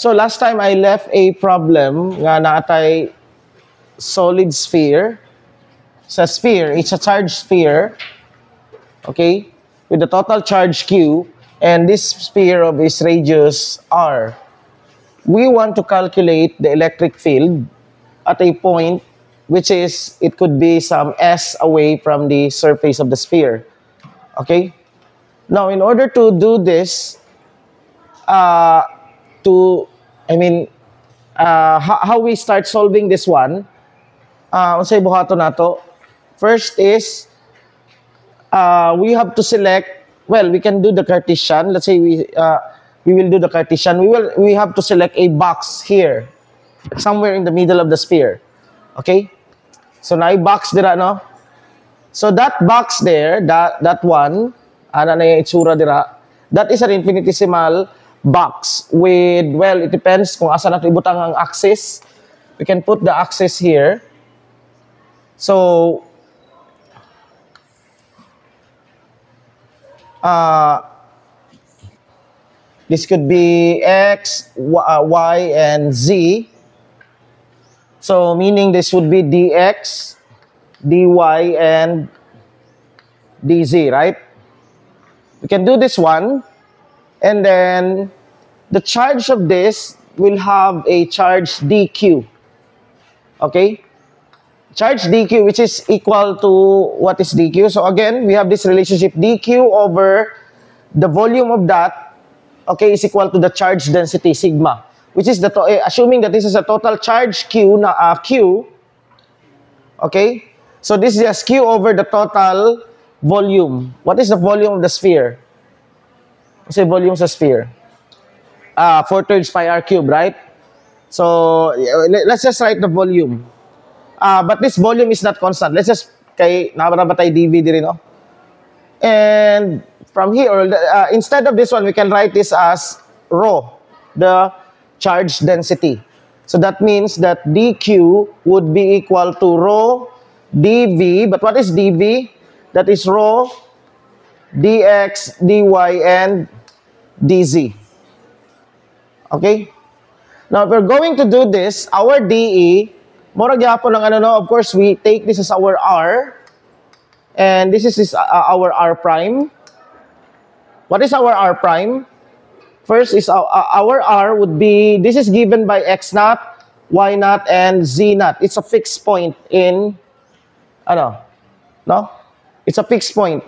So last time I left a problem nga naatay solid sphere. Sa sphere, it's a charged sphere. Okay? With the total charge Q and this sphere of its radius R. We want to calculate the electric field at a point which is, it could be some S away from the surface of the sphere. Okay? Now, in order to do this, how we start solving this one, unsay buhaton nato? First is, we have to select, well, we can do the Cartesian. Let's say we will do the Cartesian. We have to select a box here, somewhere in the middle of the sphere. Okay? So, na box dira, no? So, that box there, that one, ana na yung itsura dira, that is an infinitesimal box with, well, it depends kung asa nato ibutang ang axis. We can put the axis here. So, this could be X, Y, and Z. So, meaning this would be dx, dy, and dz, right? We can do this one. And then, the charge of this will have a charge dq. Okay? Charge dq, which is equal to, what is dq? So, again, we have this relationship dq over the volume of that, okay, is equal to the charge density, sigma. Which is, assuming that this is a total charge Q, Q, okay? So, this is just Q over the total volume. What is the volume of the sphere? What's the volume of the sphere? 4/3 pi r cube, right? So, let's just write the volume. But this volume is not constant. Let's just, nababatay dV din, no? And from here, instead of this one, we can write this as rho, the charge density. So that means that dq would be equal to rho dv. But what is dv? That is rho dx, dy, and dz. Okay? Now, if we're going to do this, our dE, mura gyapon ng of course, we take this as our r. And this is our r prime. What is our r prime? First is our r would be, this is given by x naught, y naught, and z naught. It's a fixed point in, no? It's a fixed point.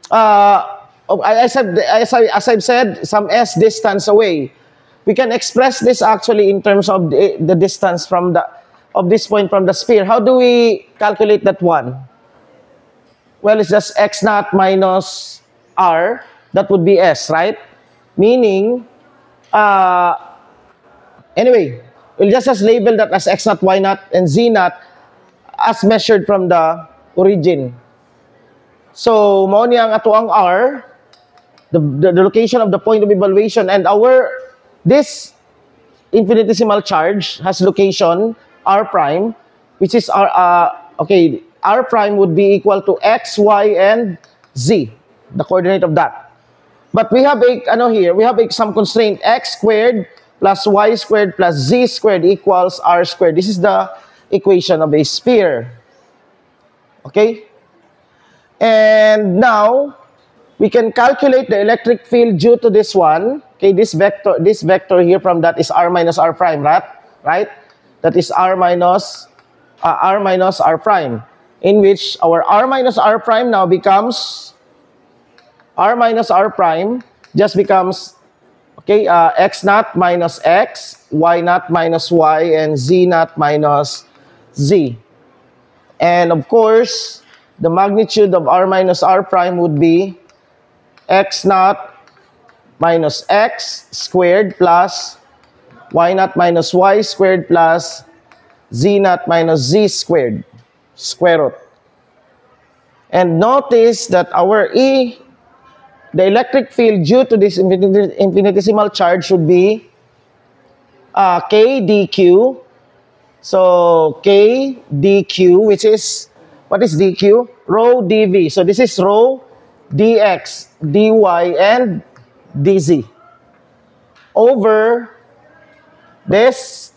As I've said, some s distance away. We can express this actually in terms of the distance from of this point from the sphere. How do we calculate that one? Well, it's just x naught minus r. That would be s, right? Meaning, anyway, we'll just label that as x naught, y naught, and z naught as measured from the origin. So, mao ni ang ato ang r, the location of the point of evaluation, and this infinitesimal charge has location r prime, which is r prime would be equal to x, y, and z, the coordinate of that. But we have some constraint, x squared plus y squared plus z squared equals r squared. This is the equation of a sphere. Okay? And now, we can calculate the electric field due to this one. Okay, this vector here from that is r minus r prime, right? That is r minus r prime, in which our r minus r prime now becomes r minus r prime just becomes, okay, x naught minus x, y naught minus y, and z naught minus z. And of course, the magnitude of r minus r prime would be x naught minus x squared plus y naught minus y squared plus z naught minus z squared, square root. And notice that our the electric field due to this infinitesimal charge should be k dq. So k dq, which is, what is dq? Rho dv. So this is rho dx, dy, and dz over this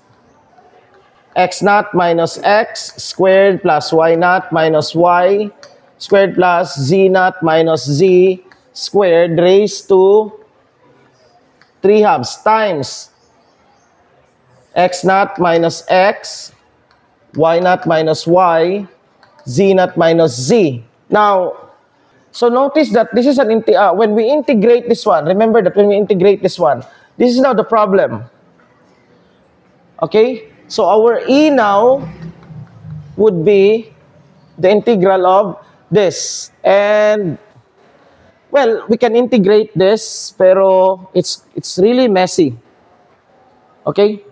x naught minus x squared plus y naught minus y squared plus z naught minus z squared raised to 3/2 times x naught minus x, y naught minus y, z naught minus z. Now, so notice that this is an when we integrate this one, remember that when we integrate this one, this is now the problem. Okay? So our e now would be the integral of this. And well, we can integrate this, pero it's really messy. Okay?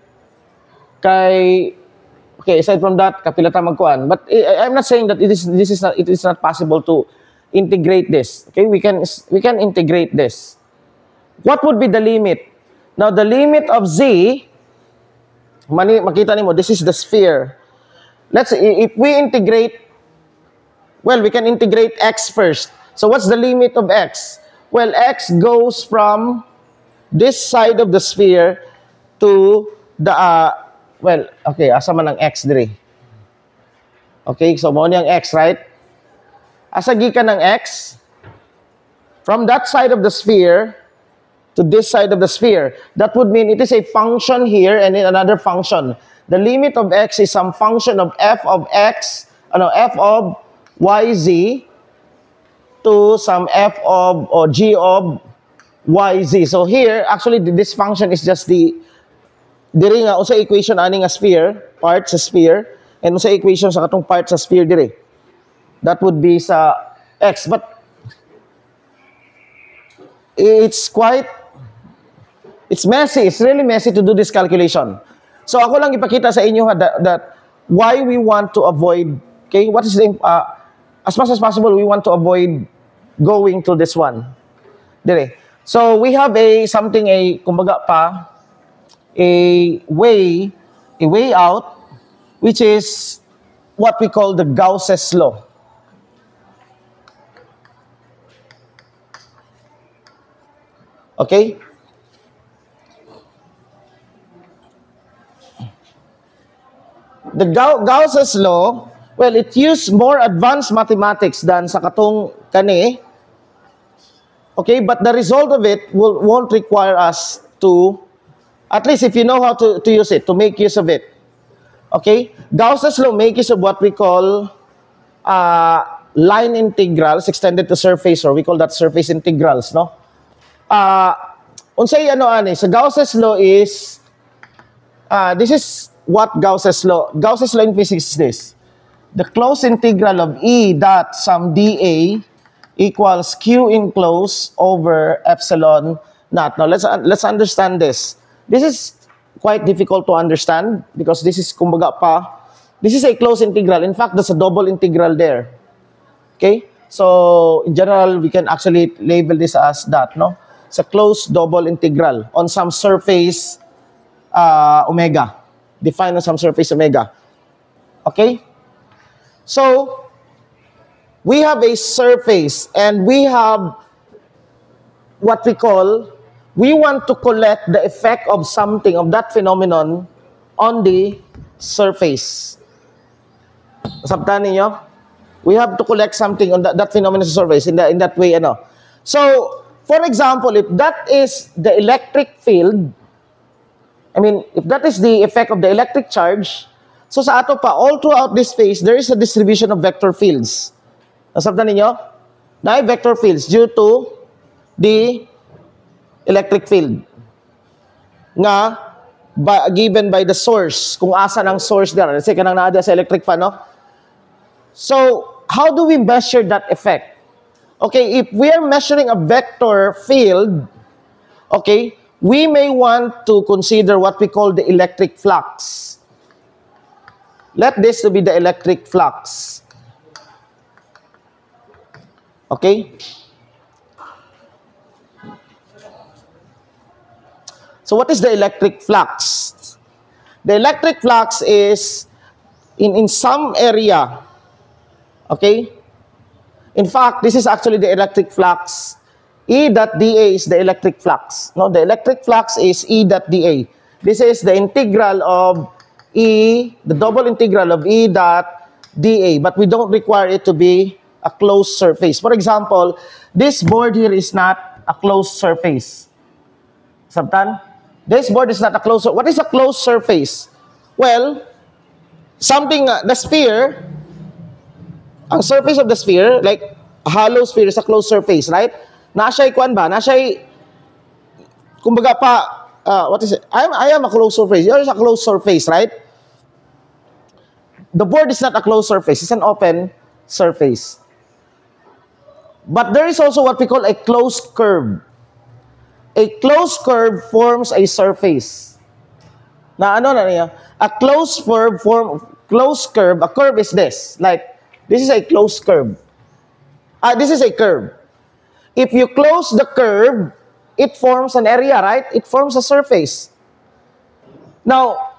Okay, aside from that, kapilata magkuan. But I'm not saying that it is not possible to integrate this. Okay, we can integrate this. What would be the limit? Now the limit of z, makita nimo, this is the sphere. If we integrate, well, we can integrate x first. So what's the limit of x? Well, x goes from this side of the sphere to the well, okay, asa man ang x dire. Okay, so mo niyang x, right? Asa gikan ng x? From that side of the sphere to this side of the sphere. That would mean it is a function here and in another function. The limit of x is some function of f of x, f of yz to some f of or g of yz. So here, actually, this function is just the diri nga usa equation ani nga sphere, part sa sphere, and usa equation sa katong part sa sphere diri. That would be sa x, but it's messy. It's really messy to do this calculation. So ako lang ipakita sa inyo that why we want to avoid, okay, what is the as much as possible we want to avoid going to this one. Dire. So we have kumbaga pa a way out, which is what we call the Gauss's law. Okay? The Gauss's law, well, it used more advanced mathematics than sa katong kani. Okay, but the result of it won't require us to, at least if you know how to use it, to make use of it. Okay? Gauss's law make use of what we call line integrals extended to surface, or we call that surface integrals, no? Unsay sa Gauss's law is, this is what Gauss's law in physics is this. The closed integral of E dot sum dA equals Q enclosed over epsilon naught. Now let's understand this. This is quite difficult to understand because this is kumbaga pa, this is a closed integral. In fact, there's a double integral there. Okay? So in general, we can actually label this as that, no? It's a closed double integral on some surface omega. Defined on some surface omega. Okay? So, we have a surface and we have what we call, we want to collect the effect of something, of that phenomenon on the surface. Nasabtan ninyo? We have to collect something on that phenomenon sa surface in that way. So, for example, if that is the electric field, if that is the effect of the electric charge, so sa ato pa, all throughout this space, there is a distribution of vector fields. Nasabtan ninyo? Na vector fields due to the electric field. Nga, given by the source, kung asa ng source there. Let's say, kanang naada sa electric fan, no? So, how do we measure that effect? Okay, if we are measuring a vector field, okay, we may want to consider what we call the electric flux. Let this to be the electric flux. Okay? So what is the electric flux? The electric flux is in some area. Okay? In fact, this is actually the electric flux. E dot dA is the electric flux. No, the electric flux is E dot dA. This is the integral of E, the double integral of E dot dA, but we don't require it to be a closed surface. For example, this board here is not a closed surface. Sabtan? This board is not a closed surface. What is a closed surface? Well, something, the sphere, ang surface of the sphere, like a hollow sphere is a closed surface, right? Nasa'y kuan ba? Nasa'y, kumbaga pa, what is it? I am a closed surface. Yours is a closed surface, right? The board is not a closed surface. It's an open surface. But there is also what we call a closed curve. A closed curve forms a surface. Na ano na niya? A closed curve a curve is this. Like, this is a closed curve. This is a curve. If you close the curve, it forms an area, right? It forms a surface. Now,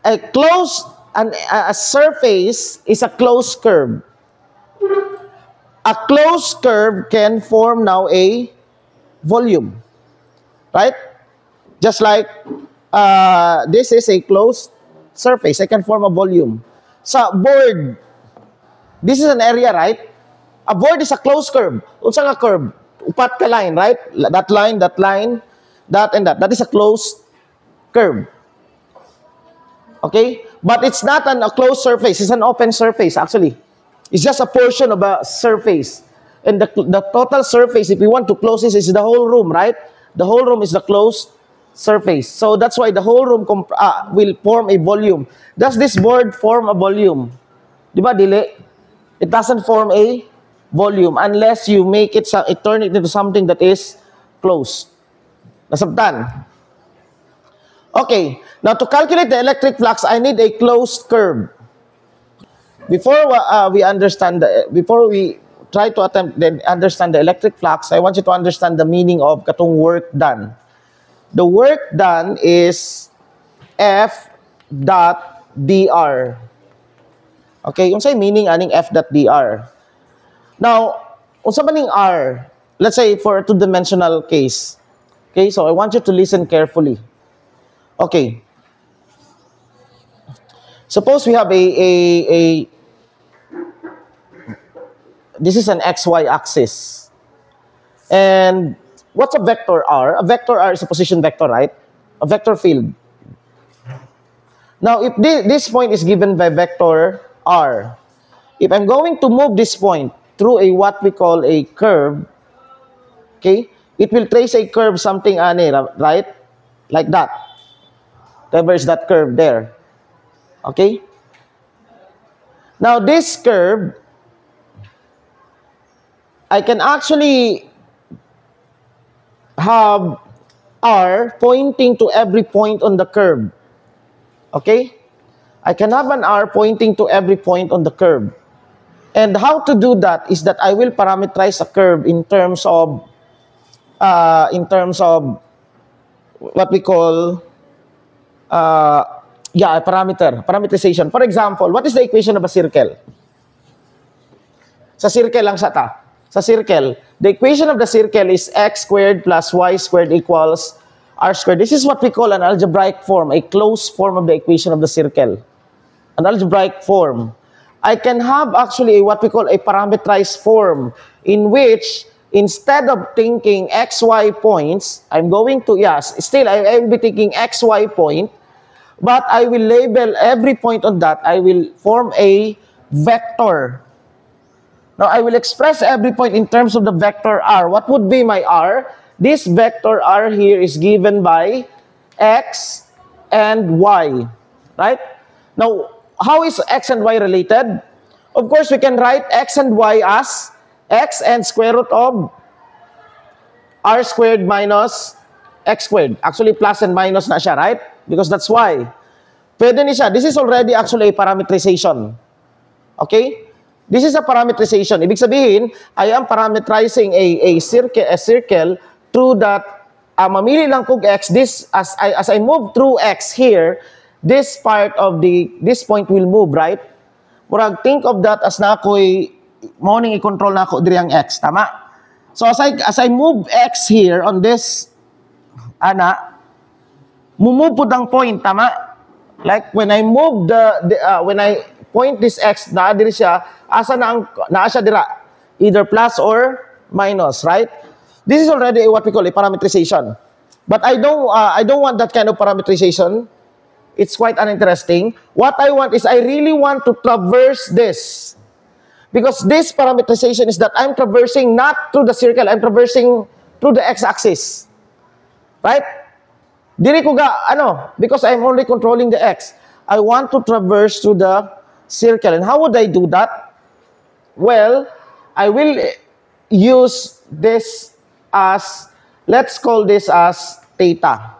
a surface is a closed curve. A closed curve can form now a volume, right? Just like this is a closed surface. I can form a volume. Sa board, this is an area, right? A board is a closed curve. Unsa nga curve? Upat ka line, right? That line, that and that. That is a closed curve. Okay? But it's not a closed surface. It's an open surface, actually. It's just a portion of a surface. And the total surface, if we want to close this, is the whole room, right? The whole room is the closed surface. So that's why the whole room will form a volume. Does this board form a volume? Diba, dili? It doesn't form a volume unless you make it, turn it into something that is closed. Nasabtan? Okay. Now, to calculate the electric flux, I need a closed curve. Before we try to understand the electric flux, I want you to understand the meaning of katong work done. The work done is F dot dr. Okay, unsay meaning aning F dot dr? Now, unsa man ning R? Let's say for a two-dimensional case. Okay, so I want you to listen carefully. Okay. Suppose we have this is an XY axis. And what's a vector R? A vector R is a position vector, right? A vector field. Now, if this point is given by vector R, if I'm going to move this point through what we call a curve, okay, it will trace a curve something right? Like that. There's that curve there. Okay? Now, this curve, I can actually have R pointing to every point on the curve. Okay? I can have an R pointing to every point on the curve. And how to do that is that I will parameterize a curve in terms of what we call parameterization. For example, what is the equation of a circle? Sa circle lang sa ta. Sa circle, the equation of the circle is x squared plus y squared equals r squared. This is what we call an algebraic form, a closed form of the equation of the circle. An algebraic form. I can have actually what we call a parameterized form in which instead of thinking xy points, I'm going to, still I will be taking xy point, but I will label every point on that. I will form a vector. Now, I will express every point in terms of the vector r. What would be my r? This vector r here is given by x and y, right? Now, how is x and y related? Of course, we can write x and y as x and square root of r squared minus x squared. Actually, plus and minus na siya, right? Because that's y. Pwede ni siya. This is already actually a parameterization. Okay? This is a parameterization. Ibig sabihin, I am parameterizing a circle through that mamili lang kog x. This as I move through x here, this part of this point will move, right? Murag think of that as na ako'y morning i-control na ako diri ang x, tama? So as I move x here on this mumove po ang point, tama? Like when I move when I point this x, naa diri siya, asa naa siya dira, either plus or minus, right? This is already what we call a parametrization. But I don't want that kind of parametrization. It's quite uninteresting. What I want is I really want to traverse this. Because this parametrization is that I'm traversing not through the circle, I'm traversing through the x-axis. Right? Dili ko because I'm only controlling the x. I want to traverse through the circle. And how would I do that? Well, I will use this as, let's call this as theta.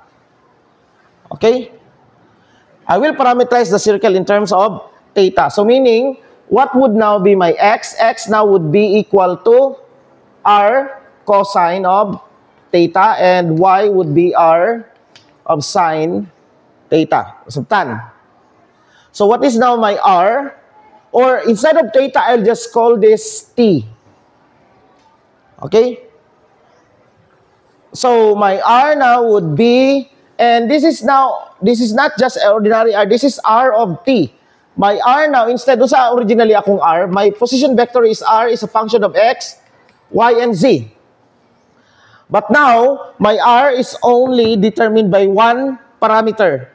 Okay? I will parameterize the circle in terms of theta. So meaning, what would now be my x? X now would be equal to r cosine of theta, and y would be r of sine theta, so tan. So what is now my r? Or instead of theta, I'll just call this t. Okay? So my r now would be, and this is not just ordinary r, this is r of t. My r now, instead of sa originally akong r, my position vector is r is a function of x, y, and z. But now, my r is only determined by one parameter.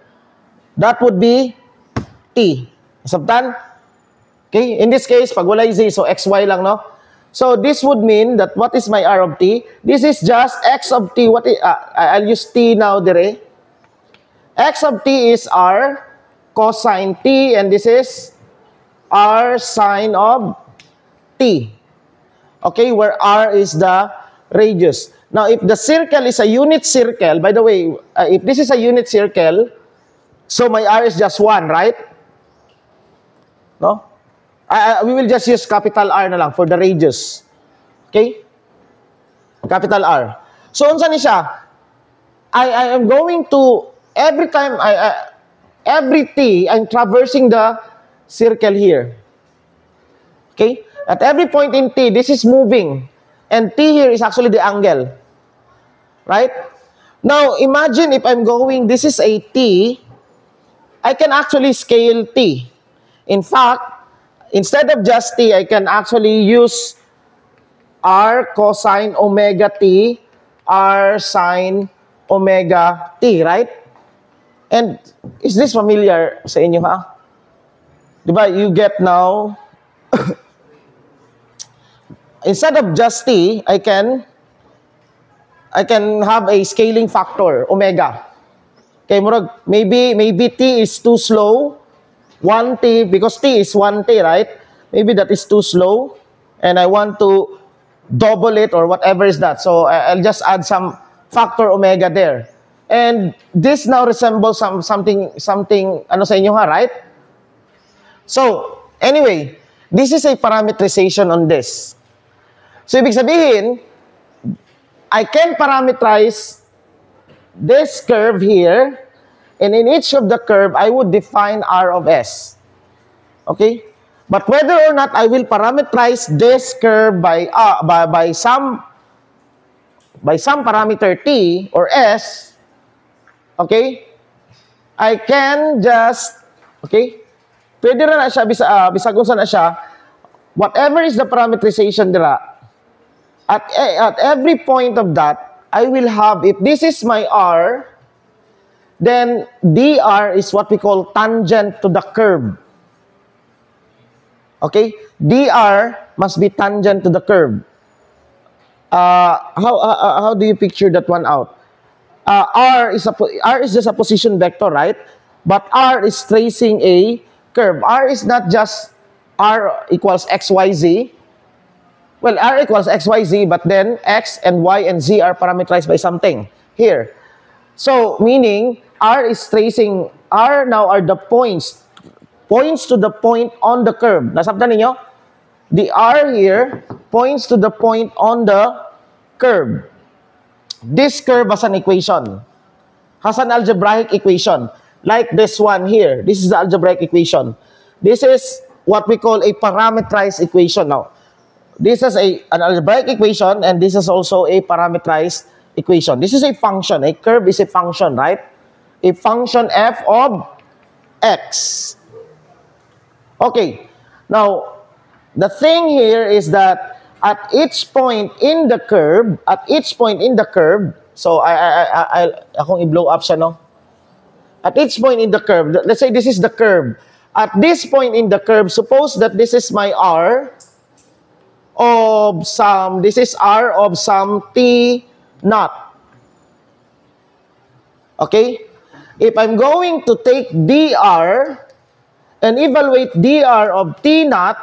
That would be t. Sabtan? Okay? In this case, pag walay z, so xy lang, no? So this would mean that what is my r of t? This is just x of t. I'll use t now dire. X of t is r cosine t, and this is r sine of t. Okay, where r is the radius. Now, if the circle is a unit circle, by the way, if this is a unit circle, so my r is just 1, right? No? We will just use capital R na lang for the radius. Okay? Capital R. So, unsa ni siya? I am going to, every time, every t, I'm traversing the circle here. Okay? At every point in t, this is moving. And t here is actually the angle. Right? Now, imagine if I'm going, this is a t, I can actually scale t. In fact, instead of just t, I can actually use r cosine omega t, r sine omega t, right? And is this familiar sa inyo, ha? Diba, you get now, instead of just t, I can have a scaling factor, omega. Okay, murag, maybe t is too slow, 1t, because t is 1t, right? Maybe that is too slow, and I want to double it or whatever is that. So I'll just add some factor omega there. And this now resembles something, ano sa inyo, ha, right? So, anyway, this is a parametrization on this. So, ibig sabihin, I can parameterize this curve here, and in each of the curve, I would define R of S. Okay? But whether or not I will parameterize this curve by some parameter T or S, okay? I can just, okay? Pwede na siya, bisag unsa na siya, whatever is the parameterization dira, at every point of that, I will have, if this is my R, then dr is what we call tangent to the curve. Okay? dr must be tangent to the curve. How do you picture that one out? R is just a position vector, right? But R is tracing a curve. R is not just R equals x, y, z. Well, R equals x, y, z, but then x and y and z are parameterized by something here. So, meaning, R is tracing, R now are the points to the point on the curve. Nasabtan ninyo? The R here points to the point on the curve. This curve has an equation. Has an algebraic equation. Like this one here. This is the algebraic equation. This is what we call a parameterized equation now. This is an algebraic equation, and this is also a parameterized equation. This is a function. A curve is a function, right? a function f of x. Okay, now, the thing here is that at each point in the curve, so akong i-blow up siya, no? At each point in the curve, let's say this is the curve. At this point in the curve, suppose that this is my r of some, this is r of some t naught. Okay? If I'm going to take dr and evaluate dr of t naught,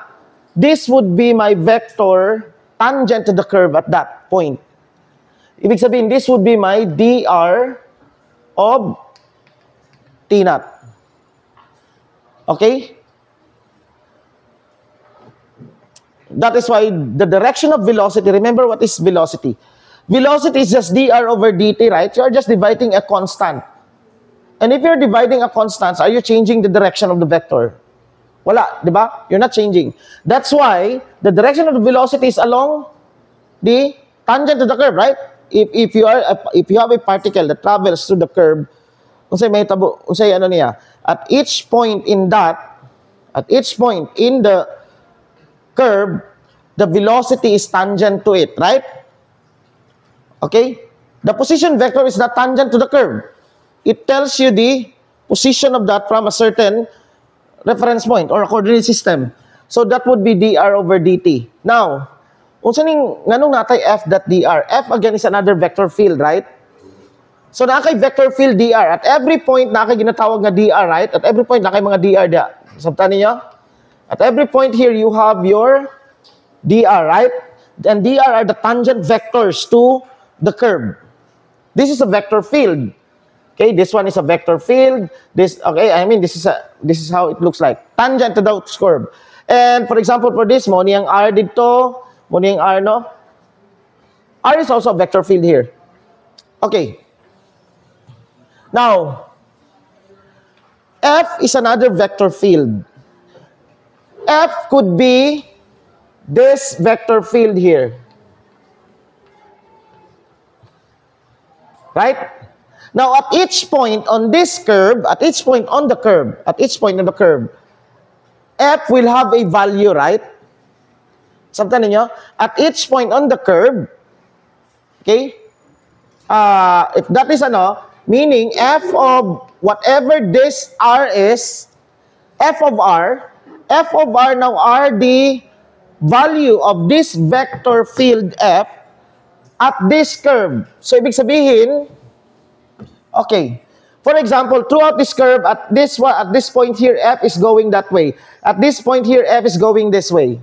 this would be my vector tangent to the curve at that point. Ibig sabihin, this would be my dr of t naught. Okay? That is why the direction of velocity, remember what is velocity? Velocity is just dr over dt, right? You're just dividing a constant. And if you're dividing a constant, are you changing the direction of the vector? Wala, di ba? You're not changing. That's why the direction of the velocity is along the tangent to the curve, right? If you have a particle that travels through the curve, at each point in the curve, the velocity is tangent to it, right? Okay? The position vector is not tangent to the curve. It tells you the position of that from a certain reference point or coordinate system. So that would be dr over dt. Now, nganong natay f dot dr? F again is another vector field, right? So nakay vector field dr. At every point nakay ginatawag nga dr, right? At every point nakay mga dr da. Sabtan niyo? At every point here you have your dr, right? And dr are the tangent vectors to the curve. This is a vector field. Okay, this one is a vector field. This is how it looks like. Tangent to the curve. And for example, for this, mo niyang r dito, mo niyang r, no? R is also a vector field here. Okay. Now, F is another vector field. F could be this vector field here. Right? Now, at each point on this curve, at each point on the curve, F will have a value, right? Sabtan ninyo? At each point on the curve, okay? If that is meaning F of whatever this R is, F of R now are the value of this vector field F at this curve. So, ibig sabihin, okay. For example, throughout this curve, at this point here, F is going that way. At this point here, F is going this way.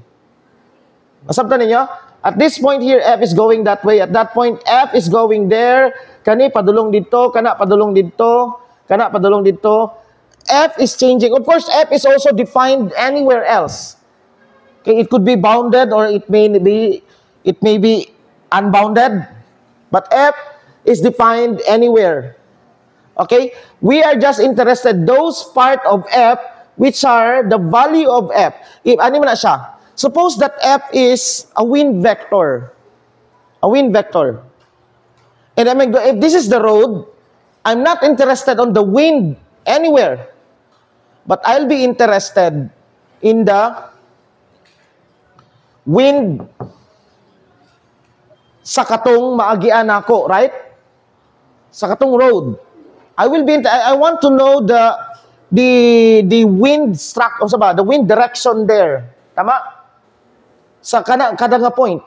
Masabtan ninyo? At this point here, F is going that way. At that point, F is going there. Kani padulong dito, kana padulong dito, kana padulong dito. F is changing. Of course, F is also defined anywhere else. Okay, it could be bounded or it may be unbounded. But F is defined anywhere. Okay? We are just interested those part of F which are the value of F. If ano man na siya? Suppose that F is a wind vector. A wind vector. And if this is the road, I'm not interested on the wind anywhere. But I'll be interested in the wind sa katong maagian nako, right? Sa katong road. I want to know the wind the wind direction there. Tama? Sa kada nga point.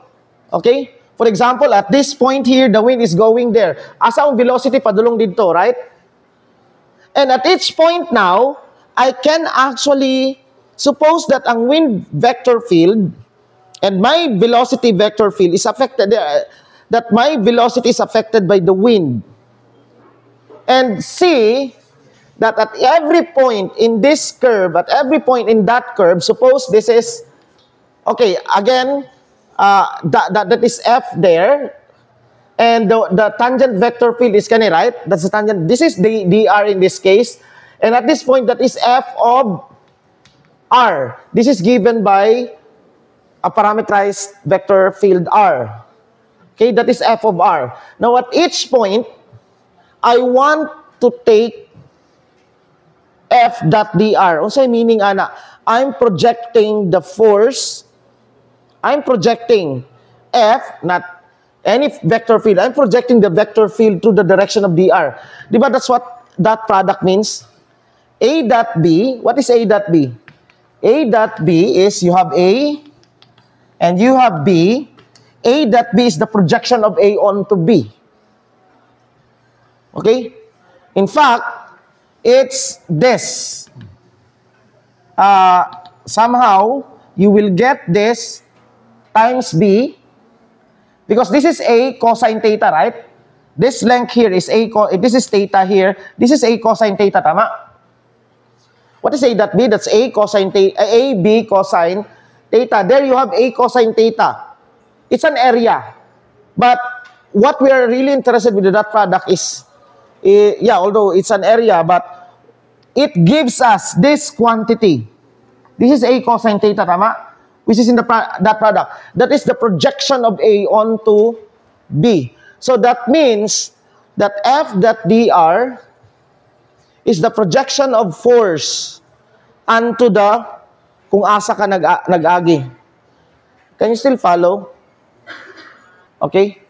Okay? For example, at this point here, the wind is going there. Asa ang velocity padulong dito, right? And at each point now, I can actually suppose that ang wind vector field and my velocity vector field is affected, that my velocity is affected by the wind. And see that at every point in this curve, at every point in that curve, suppose this is, okay, again, that is F there, and the tangent vector field is kani, right? That's the tangent. This is the dr in this case. And at this point, that is F of R. This is given by a parameterized vector field R. Okay, that is F of R. Now, at each point, I want to take F.dr. Unsay meaning ana? I'm projecting the force. I'm projecting F, not any vector field. I'm projecting the vector field to the direction of dr. Diba that's what dot product means? A dot B, what is A dot B? A dot B is you have A and you have B. A dot B is the projection of A onto B. Okay? In fact, it's this. Somehow, you will get this times B because this is A cosine theta, right? This length here is A, this is theta here. This is A cosine theta, tama? What is A dot B? That's A cosine theta, A, B cosine theta. There you have A cosine theta. It's an area. But what we are really interested with the dot product is, yeah, although it's an area, but it gives us this quantity. This is A cosine theta, tama? Which is in the dot product. That is the projection of A onto B. So that means that F dot dr is the projection of force onto the kung asa ka nag-agi. Can you still follow? Okay?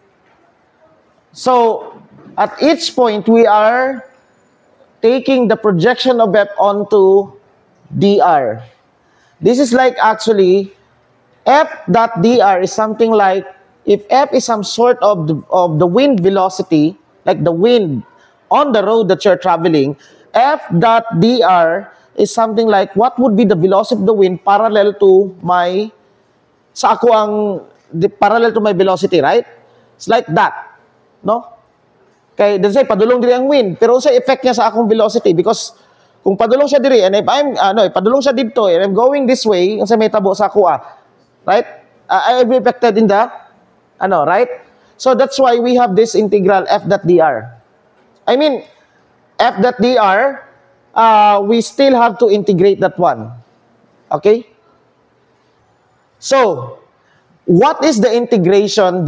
So, at each point, we are taking the projection of F onto dr. This is like actually, F dot dr is something like, if F is some sort of the wind velocity, like the wind on the road that you're traveling, F dot dr is something like what would be the velocity of the wind parallel to my, sa ako ang, parallel to my velocity, right? It's like that. No? Kaya, let's say, padulong diri ang wind, pero sa effect niya sa akong velocity, because kung padulong siya diri, and if I'm, padulong siya dito, and I'm going this way, yung sa may tabo sa ako, right? I'll be affected in the, right? So that's why we have this integral F dot dr. I mean, F dot dr, we still have to integrate that one. Okay? So, what is the integration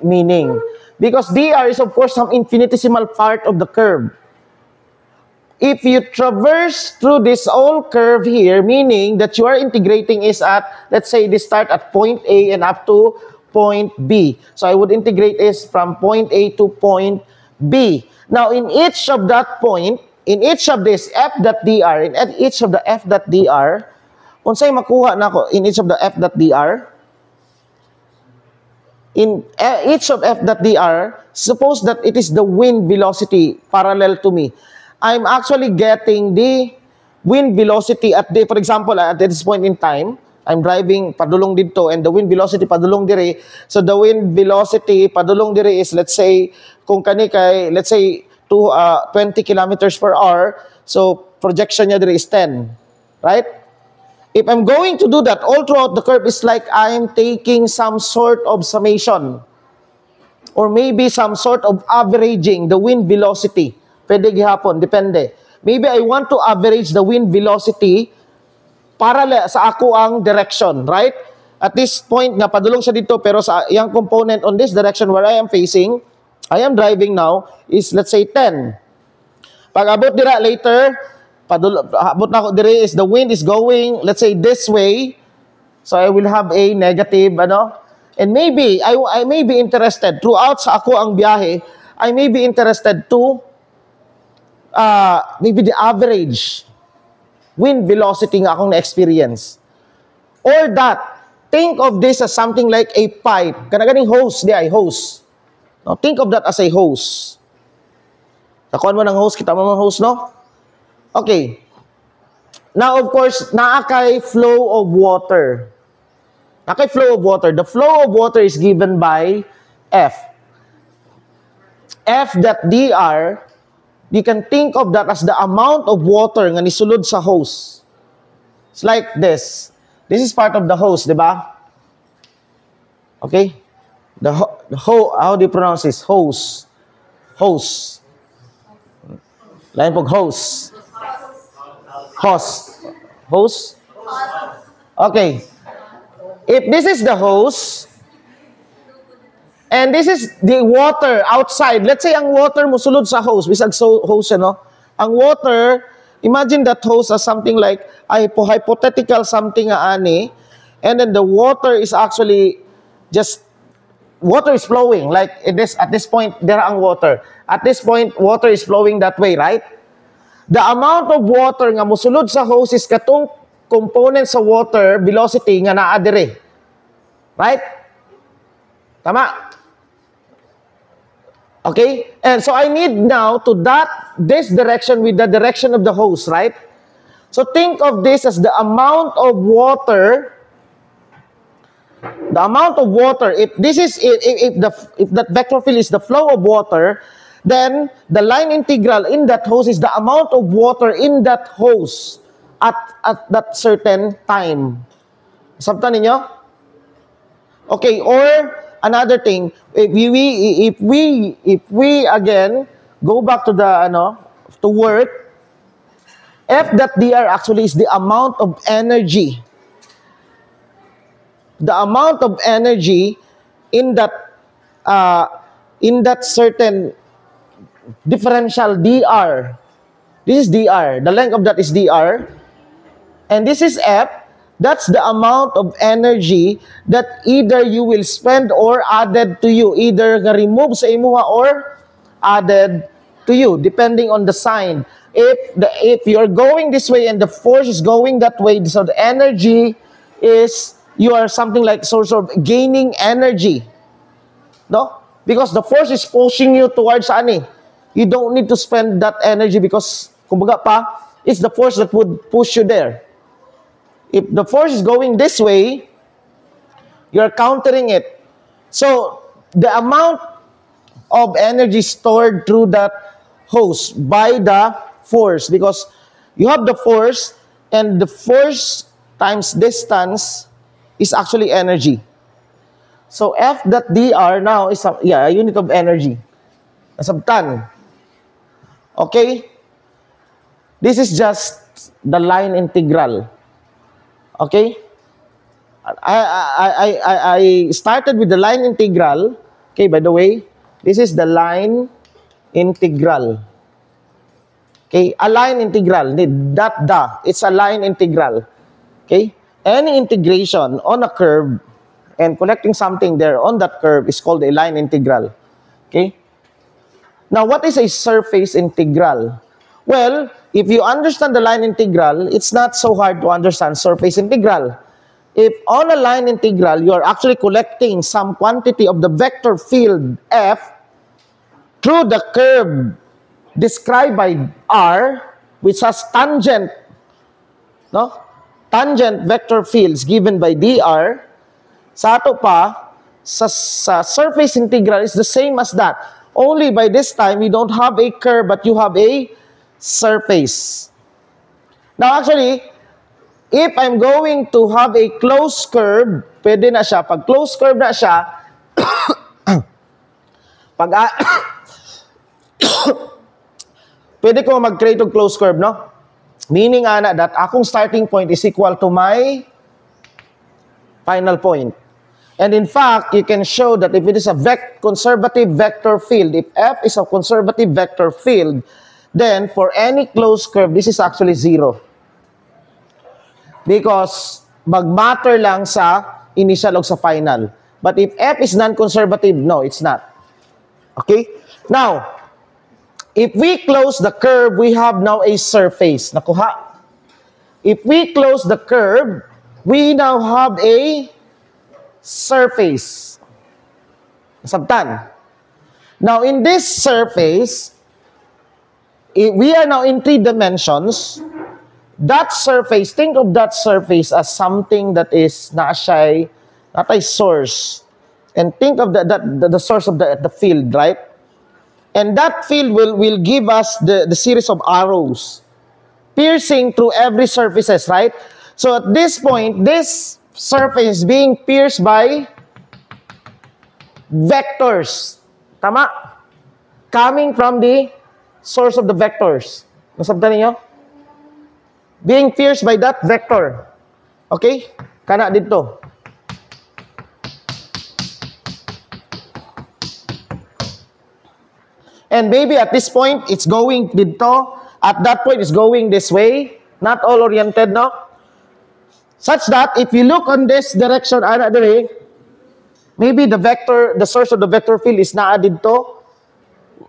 meaning? Because dr is of course some infinitesimal part of the curve. If you traverse through this whole curve here, meaning that you are integrating is at, let's say, this start at point A and up to point B. So I would integrate is from point A to point B. Now, in each of that point, in each of this F dot dr, in each of the F dot dr, unsay makuha nako in each of the F dot dr? In each of F dot dr, suppose that it is the wind velocity parallel to me. I'm actually getting the wind velocity at the, for example, at this point in time, I'm driving padulong dito and the wind velocity padulong dire. So the wind velocity padulong dire is, let's say, kung kani kay, let's say, 20 kilometers per hour. So projection niya dire is 10. Right? If I'm going to do that all throughout the curve, it's like I'm taking some sort of summation or maybe some sort of averaging the wind velocity. Pwede gihapon, depende. Maybe I want to average the wind velocity parallel sa ako ang direction, right? At this point nga padulong siya dito pero sa yung component on this direction where I am facing, I am driving now is, let's say, 10. Pag abot dira later, abot na ako dire is the wind is going, let's say, this way. So I will have a negative, and maybe I may be interested throughout sa ako ang biyahe, I may be interested to maybe the average wind velocity nga akong na-experience. Or that, think of this as something like a pipe. Kanaganing hose, di ay hose. Now, think of that as a hose. Nakuha mo ng hose, kita mo ng hose, no? Okay. Now, of course, naakay flow of water. Naakay flow of water. The flow of water is given by F. F dot dr, you can think of that as the amount of water nga nisulod sa hose. It's like this. This is part of the hose, di ba? Okay? How do you pronounce this? Hose. Hose. Lain pog hose. Hose. Hose? Okay. If this is the hose, and this is the water outside. Let's say ang water musulod sa hose. Bisag hose, Ang water Imagine that hose as something like a hypothetical something nga ani, and then the water is actually just water is flowing. Like at this point, there ang water. At this point, water is flowing that way, right? The amount of water nga musulod sa hose is katong component sa water velocity nga naa dire. Right? Tama? Okay? And so I need now to dot this direction with the direction of the hose, right? So think of this as the amount of water. The amount of water, if that vector field is the flow of water, then the line integral in that hose is the amount of water in that hose at that certain time. Sabtan ninyo? Okay, or another thing, if we again go back to the to work, F dot dr actually is the amount of energy. The amount of energy in that certain differential dr. This is dr. The length of that is dr. And this is F. That's the amount of energy that either you will spend or added to you. Either remove sa imuha or added to you, depending on the sign. If you're going this way and the force is going that way, so the energy is, you are something like source of gaining energy. No? Because the force is pushing you towards ani. You don't need to spend that energy because, kumbaga pa, it's the force that would push you there. If the force is going this way, you're countering it. So, the amount of energy stored through that hose by the force, because you have the force, and the force times distance is actually energy. So, F dot dr now is a unit of energy. Nasabtan. Okay? This is just the line integral. Okay? I started with the line integral. Okay, by the way, this is the line integral. Okay, a line integral. It's a line integral. Okay? Any integration on a curve and collecting something there on that curve is called a line integral. Okay? Now, what is a surface integral? Well, if you understand the line integral, it's not so hard to understand surface integral. If on a line integral, you are actually collecting some quantity of the vector field F through the curve described by R, which has tangent vector fields given by dr, sa ato pa, sa surface integral is the same as that. Only by this time, you don't have a curve, but you have a surface. Now actually, if I'm going to have a closed curve, pwede na siya. Pag closed curve na siya, pwede ko mag-create ng closed curve, no? Meaning, that akong starting point is equal to my final point. And in fact, you can show that if it is a conservative vector field, if F is a conservative vector field, then for any closed curve, this is actually 0. Because mag-matter lang sa initial o sa final. But if F is non-conservative, no, it's not. Okay? Now, if we close the curve, we have now a surface. Nakuha. If we close the curve, we now have a surface. Nasabtan. Now, in this surface, we are now in 3 dimensions. That surface, think of that surface as something that is not a source. And think of the source of the field, right? And that field will give us the series of arrows piercing through every surfaces, right? So at this point, this surface is being pierced by vectors. Tama? Coming from the source of the vectors. Nasabtan niyo? Being pierced by that vector. Okay? Kana dito. And maybe at this point, it's going dito. at that point is going this way, not all oriented, no? Such that if you look on this direction, maybe the source of the vector field is naa dito,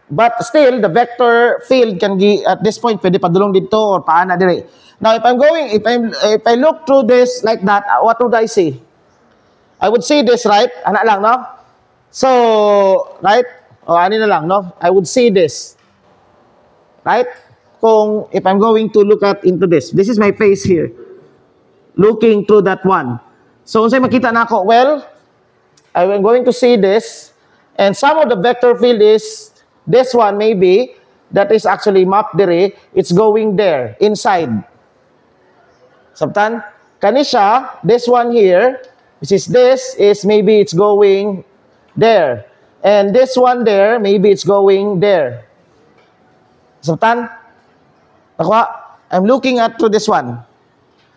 but still, the vector field can be, at this point, pwede padulong dito or paana dire. Now, if I look through this like that, what would I see? I would see this, right? Ana lang, no? So, right? O, ano na lang, no? I would see this. Right? If I'm going to look into this is my face here. Looking through that one. So, unsay makita na ako? Well, I'm going to see this, and some of the vector field is this one maybe, that is actually mapped dire, it's going there, inside. Sabtan? Kanisha, this one here, which is this, is maybe it's going there. And this one there, maybe it's going there. Sabtan? I'm looking at through this one.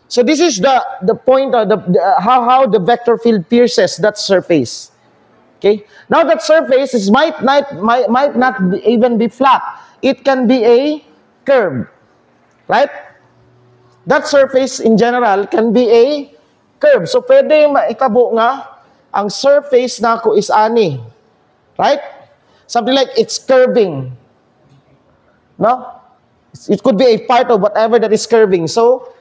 So this is the point of how the vector field pierces that surface. Okay. Now that surface might not even be flat. It can be a curve, right? That surface in general can be a curve. So pwede maikabo nga ang surface nako is ani, right? Something like it's curving, no? It could be a part of whatever that is curving. So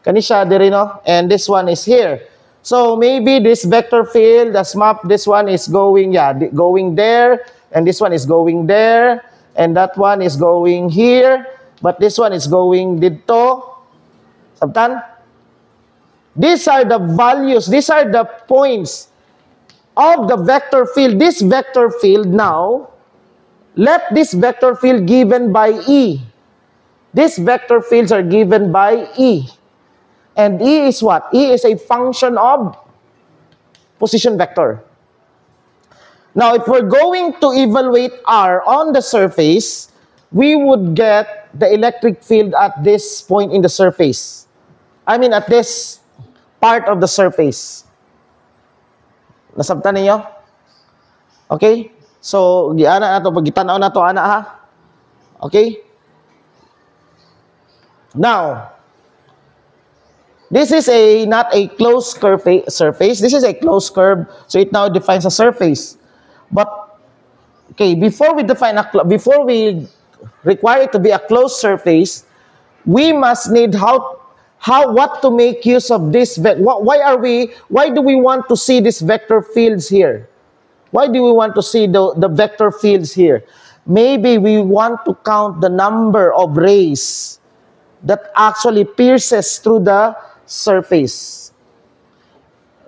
kanisha diri, no? And this one is here. So maybe this vector field, the map, this one is going, going there, and this one is going there, and that one is going here, but this one is going dito. Sabtan? These are the values, these are the points of the vector field. This vector field now, let this vector field given by E. These vector fields are given by E. And E is what? E is a function of position vector. Now, if we're going to evaluate R on the surface, we would get the electric field at this point in the surface. I mean, at this part of the surface. Nasabtan niyo? Okay? So, giana na to, pagitanaw na to, ana ha? Okay? Now, this is not a closed surface. This is a closed curve, so it now defines a surface. But okay, before we require it to be a closed surface, we must need what to make use of this. Why do we want to see these vector fields here? Why do we want to see the vector fields here? Maybe we want to count the number of rays that actually pierces through the surface.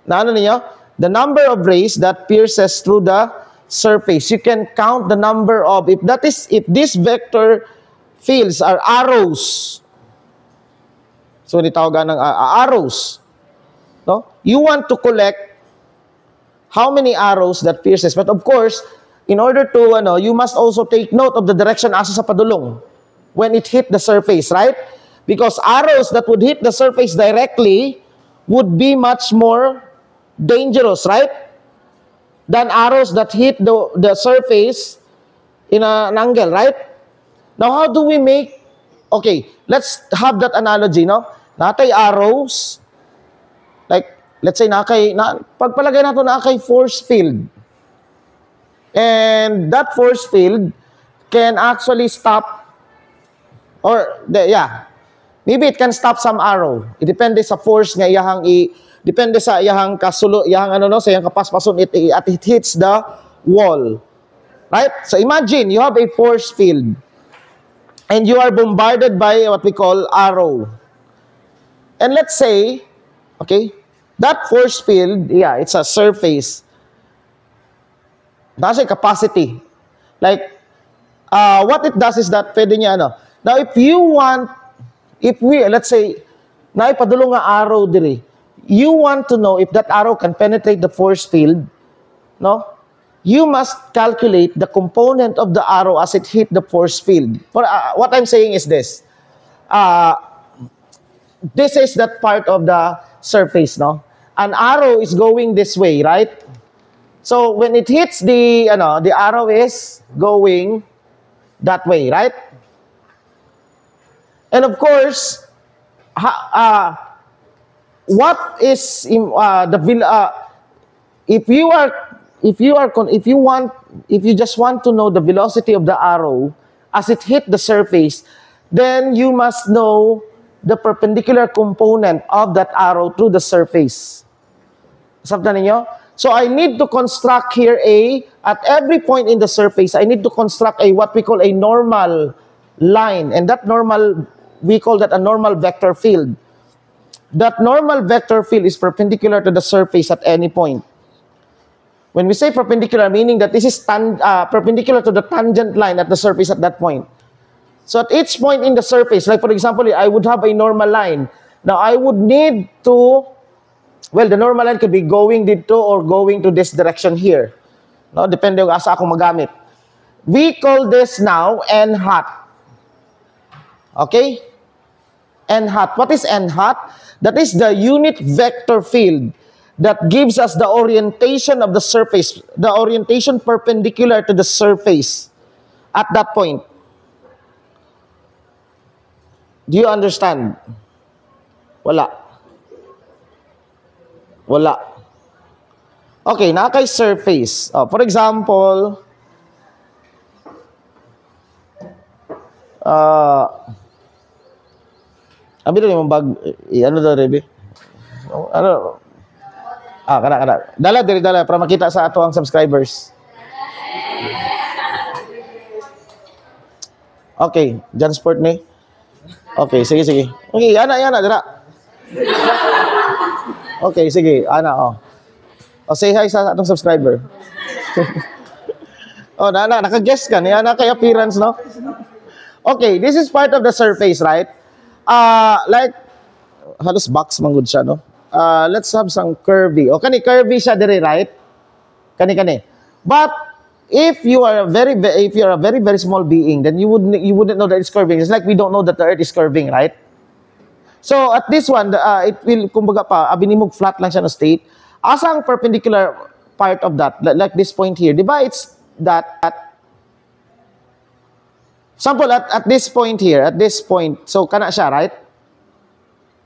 Now, the number of rays that pierces through the surface. You can count the number of, if these vector fields are arrows. So, nitawagan ng arrows. No? You want to collect how many arrows that pierces. But of course, in order to, you must also take note of the direction asa sa padulong when it hit the surface, right? Because arrows that would hit the surface directly would be much more dangerous, right? Than arrows that hit the surface in an angle, right? Now, how do we make... Okay, let's have that analogy, no? Nakay arrows, like, let's say, pagpalagay nato nakay force field. And that force field can actually stop, maybe it can stop some arrow. It depende sa force nga depende sa iyahang kasulo, sa iyang kapaspason at it hits the wall. Right? So imagine you have a force field and you are bombarded by what we call arrow. And let's say, okay, that force field, it's a surface. That's a capacity. Like, what it does is that pwede niya, now if we, let's say, naipadulong nga arrow diri, you want to know if that arrow can penetrate the force field, no? You must calculate the component of the arrow as it hit the force field. For what I'm saying is this. This is that part of the surface, no? An arrow is going this way, right? So when it hits the arrow is going that way, right? And of course, what is if you just want to know the velocity of the arrow as it hit the surface, then you must know the perpendicular component of that arrow to the surface. Sabta ninyo? So I need to construct here at every point in the surface, I need to construct what we call a normal line. And that normal, we call that a normal vector field. That normal vector field is perpendicular to the surface at any point. When we say perpendicular, meaning that this is perpendicular to the tangent line at the surface at that point. So at each point in the surface, like for example, I would have a normal line. Now I would need to, well, the normal line could be going dito or going to this direction here. No, depende kung asa akong magamit. We call this now n hat. Okay? N hat. What is n hat? That is the unit vector field that gives us the orientation of the surface, the orientation perpendicular to the surface at that point. Do you understand? Wala. Wala. Okay, na kay surface. For example, abi rin yung bag, ano daw, Rebe? Ano? Kada. Dala, para makita sa ato ang subscribers. Okay, Jan Sport ni. Okay, sige. Okay, ana, dira. Okay, sige, ana, say hi sa atong subscriber. Naka-guess ka, niya na kay appearance, no? Okay, this is part of the surface, right? Like, halos box manggod siya, no? Let's have some curvy. Curvy siya dire, right? Kani. But if you are a very very small being, then you wouldn't know that it's curving. It's like we don't know that the Earth is curving, right? So at this one, it will, kumbaga pa, abinimog flat lang siya na state. Asang perpendicular part of that, like this point here, di ba? It's that. Sample at this point here, so kana siya, right?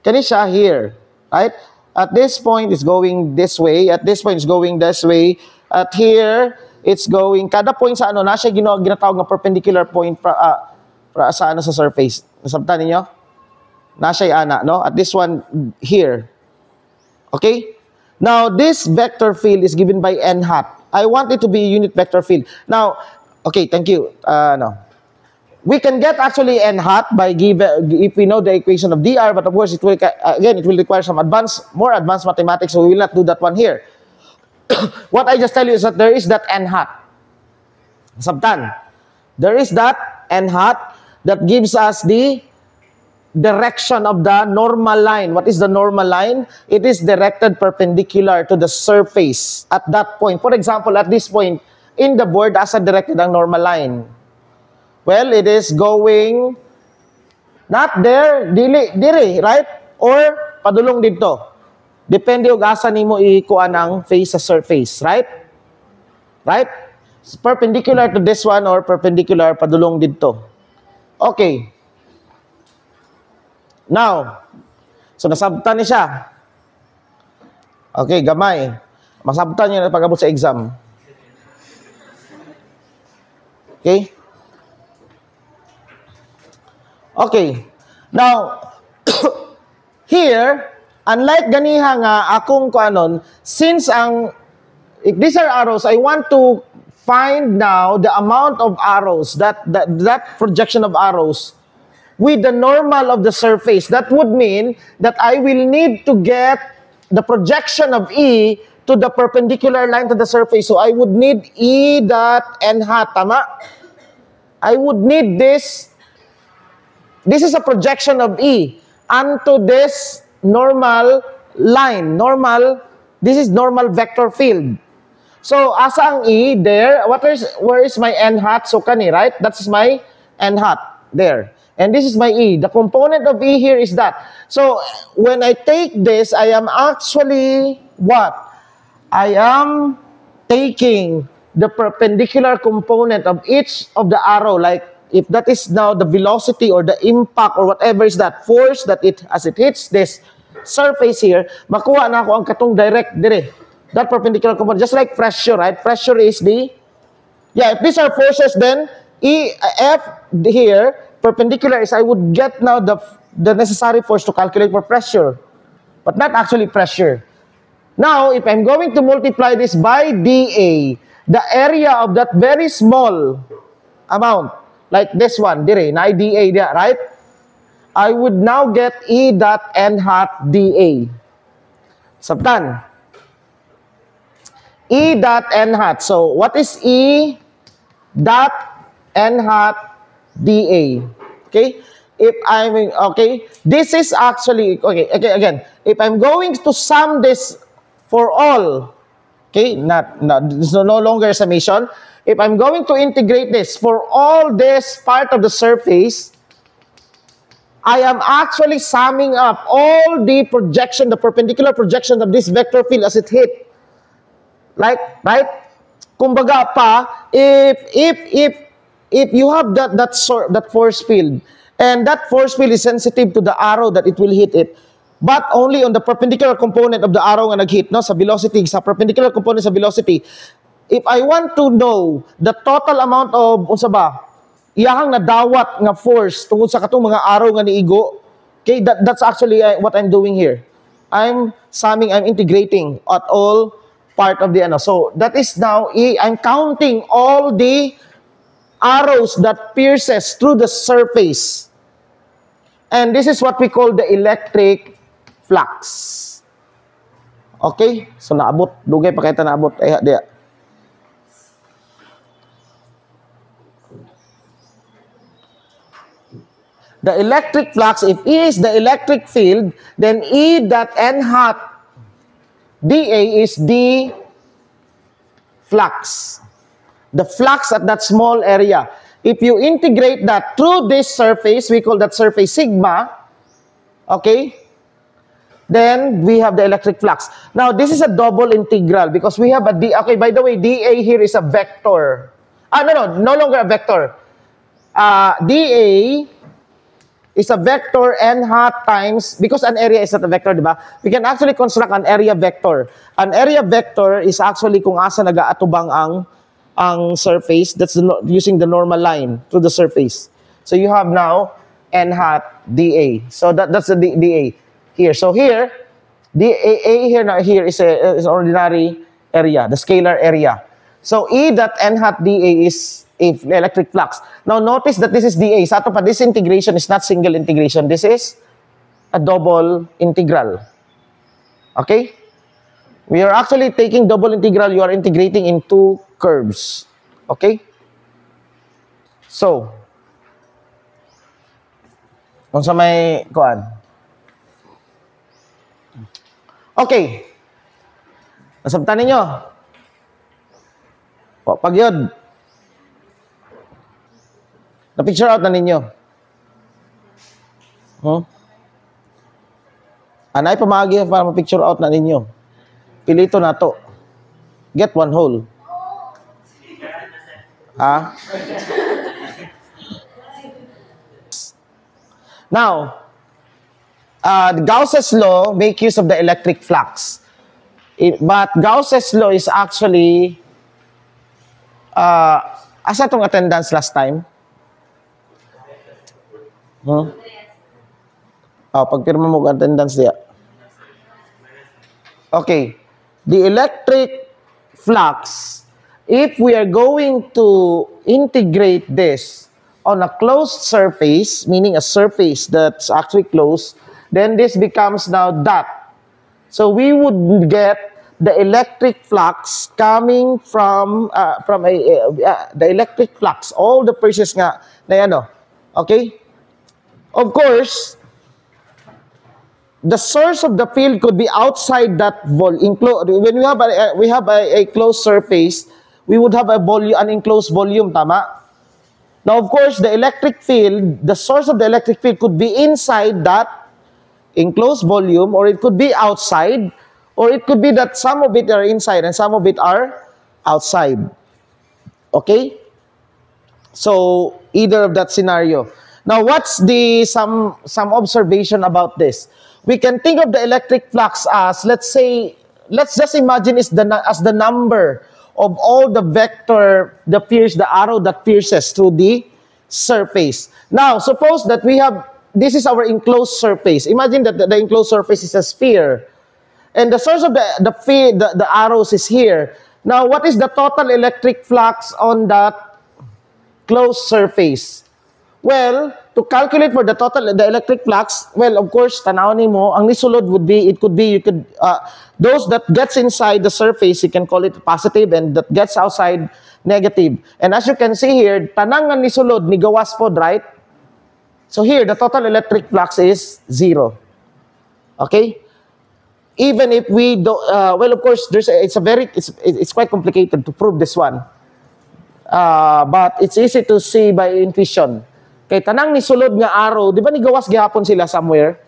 Kani siya here, right? At this point, it's going this way. At this point, it's going this way. At here, it's going, kada point sa na siya ginatawag na perpendicular point sa surface. Nasabtan ninyo? Na siya ana, no? At this one here. Okay? Now, this vector field is given by n hat. I want it to be a unit vector field. Now, okay, thank you. We can get actually n hat by if we know the equation of dr, but of course it will require some more advanced mathematics, so we will not do that one here. What I just tell you is that there is that n hat. Sabtan. There is that n hat that gives us the direction of the normal line. What is the normal line? It is directed perpendicular to the surface at that point. For example, at this point in the board, asa directed ang normal line? Well, it is going not there, dili, right? Or padulong dito. Depende og asa nimo ikuan ang face sa surface, right? Right? It's perpendicular to this one or perpendicular padulong dito. Okay. Now, so nasabtan ni siya. Okay, gamay. Masabtan niyo na pag-abot sa exam. Okay? Okay. Now, here, unlike ganiha nga akong kuanon, since if these are arrows, I want to find now the amount of arrows, that projection of arrows with the normal of the surface. That would mean that I will need to get the projection of E to the perpendicular line to the surface. So I would need E dot n hat, tama? I would need this. This is a projection of E onto this normal line. This is normal vector field. So, asa ang E there? Where is my n hat? So, kani, right? That's my n hat there. And this is my E. The component of E here is that. So, when I take this, I am actually what? I am taking the perpendicular component of each of the arrow. Like, if that is now the velocity or the impact or whatever is that force that as it hits this surface here, makuha na ako ang katong direct dire. That perpendicular component, just like pressure, right? Pressure is if these are forces, then F here, perpendicular is I would get now the necessary force to calculate for pressure, but not actually pressure. Now, if I'm going to multiply this by dA, the area of that very small amount, like this one, dire, na dA there, right? I would now get E dot N hat dA. Sabtan. E dot N hat. So, what is E dot N hat dA? Okay? If I'm, okay, this is actually, okay, again, if I'm going to sum this for all, okay, this is no longer summation. If I'm going to integrate this for all this part of the surface, I am actually summing up all the projection, the perpendicular projection of this vector field as it hit. Like, right? Kumbaga pa, if you have that force field, and that force field is sensitive to the arrow that it will hit it, but only on the perpendicular component of the arrow nga nag-hit, no? Sa velocity, sa perpendicular component sa velocity. If I want to know the total amount of, unsa ba, iyahang nadawat nga force tungod sa katong mga arrow nga niigo, okay, that's actually what I'm doing here. I'm integrating at all part of the ano. So, that is now, I'm counting all the arrows that pierces through the surface. And this is what we call the electric flux. Okay? So, naabot. Dugay pa kita naabot. Ay, diya. The electric flux, if E is the electric field, then E dot N hat dA is the flux. The flux at that small area. If you integrate that through this surface, we call that surface sigma, okay? Then we have the electric flux. Now, this is a double integral because we have a D. Okay, by the way, dA here is a vector. No longer a vector. dA is a vector N hat times, because an area is not a vector, di ba? We can actually construct an area vector. An area vector is actually kung asa nag-aatubang ang surface, that's using the normal line through the surface. So you have now N hat dA. So that's the dA here. So here, dA here is an ordinary area, the scalar area. So E dot N hat dA is electric flux. Now notice that this is dA. Sa ato pa, this integration is not single integration. This is a double integral. Okay? We are actually taking double integral. You are integrating in two curves. Okay? So, kung sa may kuan. Okay. Nasabtan ninyo. O, pag yun, na-picture out na ninyo. Anay pamagi para ma-picture out na ninyo. Pilito na to. Get one whole. Ha? Now, Gauss's law make use of the electric flux. But Gauss's law is actually asa tong attendance last time? Pagpirma mo attendance diya. Okay. The electric flux, if we are going to integrate this on a closed surface, meaning a surface that's actually closed, then this becomes now that. So we would get the electric flux coming from the electric flux, all the pieces nga na ano. Okay? Of course, the source of the field could be outside that volume. When we have a closed surface, we would have an enclosed volume, tama? Now, of course, the electric field, the source of the electric field could be inside that enclosed volume, or it could be outside, or it could be that some of it are inside and some of it are outside. Okay? So either of that scenario. Now what's the some observation about this? We can think of the electric flux as, let's just imagine is as the number of all the vector, the arrow that pierces through the surface. Now suppose that we have, this is our enclosed surface. Imagine that the enclosed surface is a sphere, and the source of the arrows is here. Now what is the total electric flux on that closed surface? Well, to calculate for the electric flux, well, of course, tanawin mo, ang nisulod would be, those that gets inside the surface, you can call it positive, and that gets outside, negative. And as you can see here, tanang ang nisulod, ni gawas pod, right? So here, the total electric flux is 0. Okay? Even if we do, well, of course, it's quite complicated to prove this one. But it's easy to see by intuition. Kay tanang ni sulod nga arrow, di ba ni gawas gihapon sila somewhere?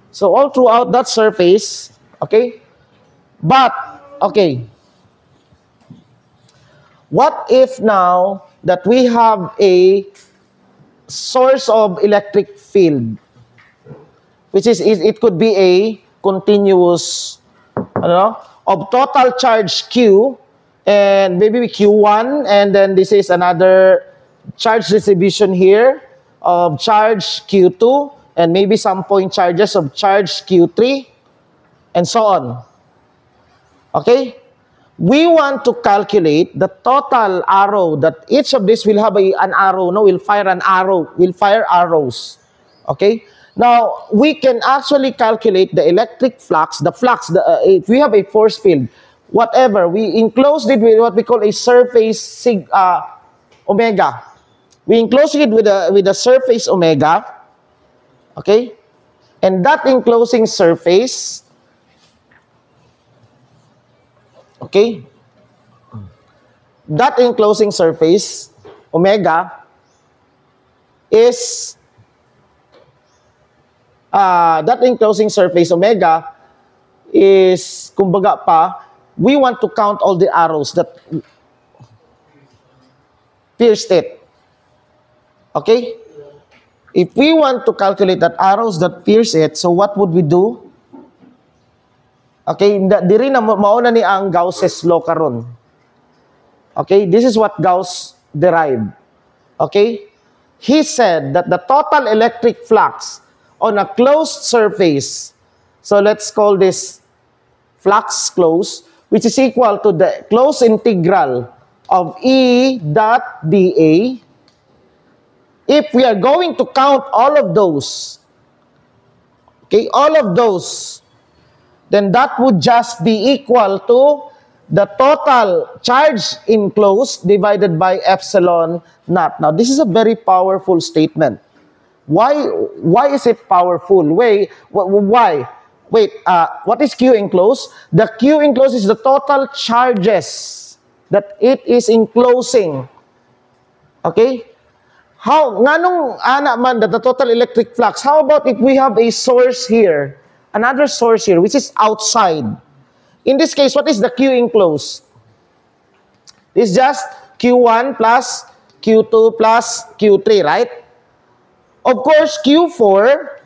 So all throughout that surface, okay? But, okay. What if now that we have a source of electric field, which is it could be a continuous, of total charge Q, and maybe Q1, and then this is another charge distribution here of charge Q2, and maybe some point charges of charge Q3, and so on. Okay? We want to calculate the total arrow that each of these will have an arrow, will fire an arrow, will fire arrows. Okay? Now, we can actually calculate the electric flux, if we have a force field, whatever, we enclosed it with what we call a surface omega. We enclose it with a surface omega, okay? And that enclosing surface, okay? That enclosing surface, omega, is, kumbaga pa, we want to count all the arrows that pierced it. Okay? If we want to calculate that arrows that pierce it, so what would we do? Okay, diri na mauna ni ang Gauss's law karon. Okay, this is what Gauss derived. Okay? He said that the total electric flux on a closed surface, so let's call this flux closed, which is equal to the closed integral of E dot dA. If we are going to count all of those, okay, all of those, then that would just be equal to the total charge enclosed divided by epsilon naught. Now, this is a very powerful statement. Why is it powerful? Why? Wait, what is Q enclosed? The Q enclosed is the total charges that it is enclosing. Okay? How, nganong ana man that the total electric flux, how about if we have a source here, another source here, which is outside? In this case, what is the Q enclosed? It's just Q1 plus Q2 plus Q3, right? Of course, Q4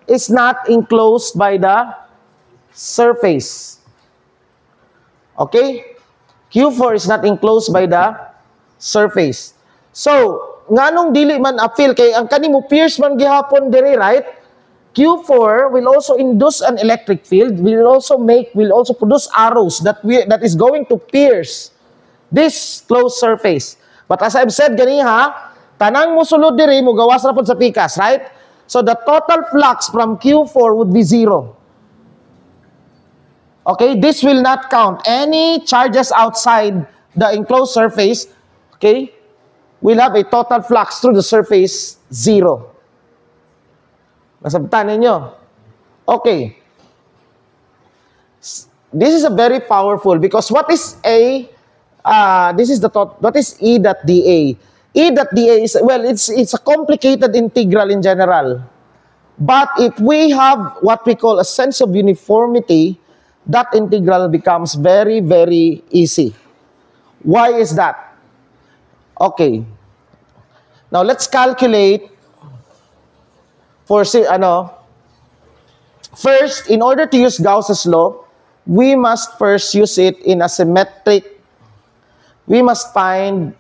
is not enclosed by the surface. Okay? Q4 is not enclosed by the surface. So, nganong dili man appeal kay ang kanimo pierce man gihapon diri, right? Q4 will also induce an electric field, will also produce arrows that is going to pierce this closed surface. But as I've said ganiha, tanang mo sulod diri mo gawas ra pod sa pikas, right? So the total flux from Q4 would be 0. Okay, this will not count any charges outside the enclosed surface. Okay? We'll have a total flux through the surface 0. Nasabtan ninyo? Okay. This is a very powerful because what is A? What is E dot dA? E dot dA is, well, it's a complicated integral in general. But if we have what we call a sense of uniformity, that integral becomes very, very easy. Why is that? Okay. Now, let's calculate for, first, in order to use Gauss's law, we must first use it in a symmetric. We must find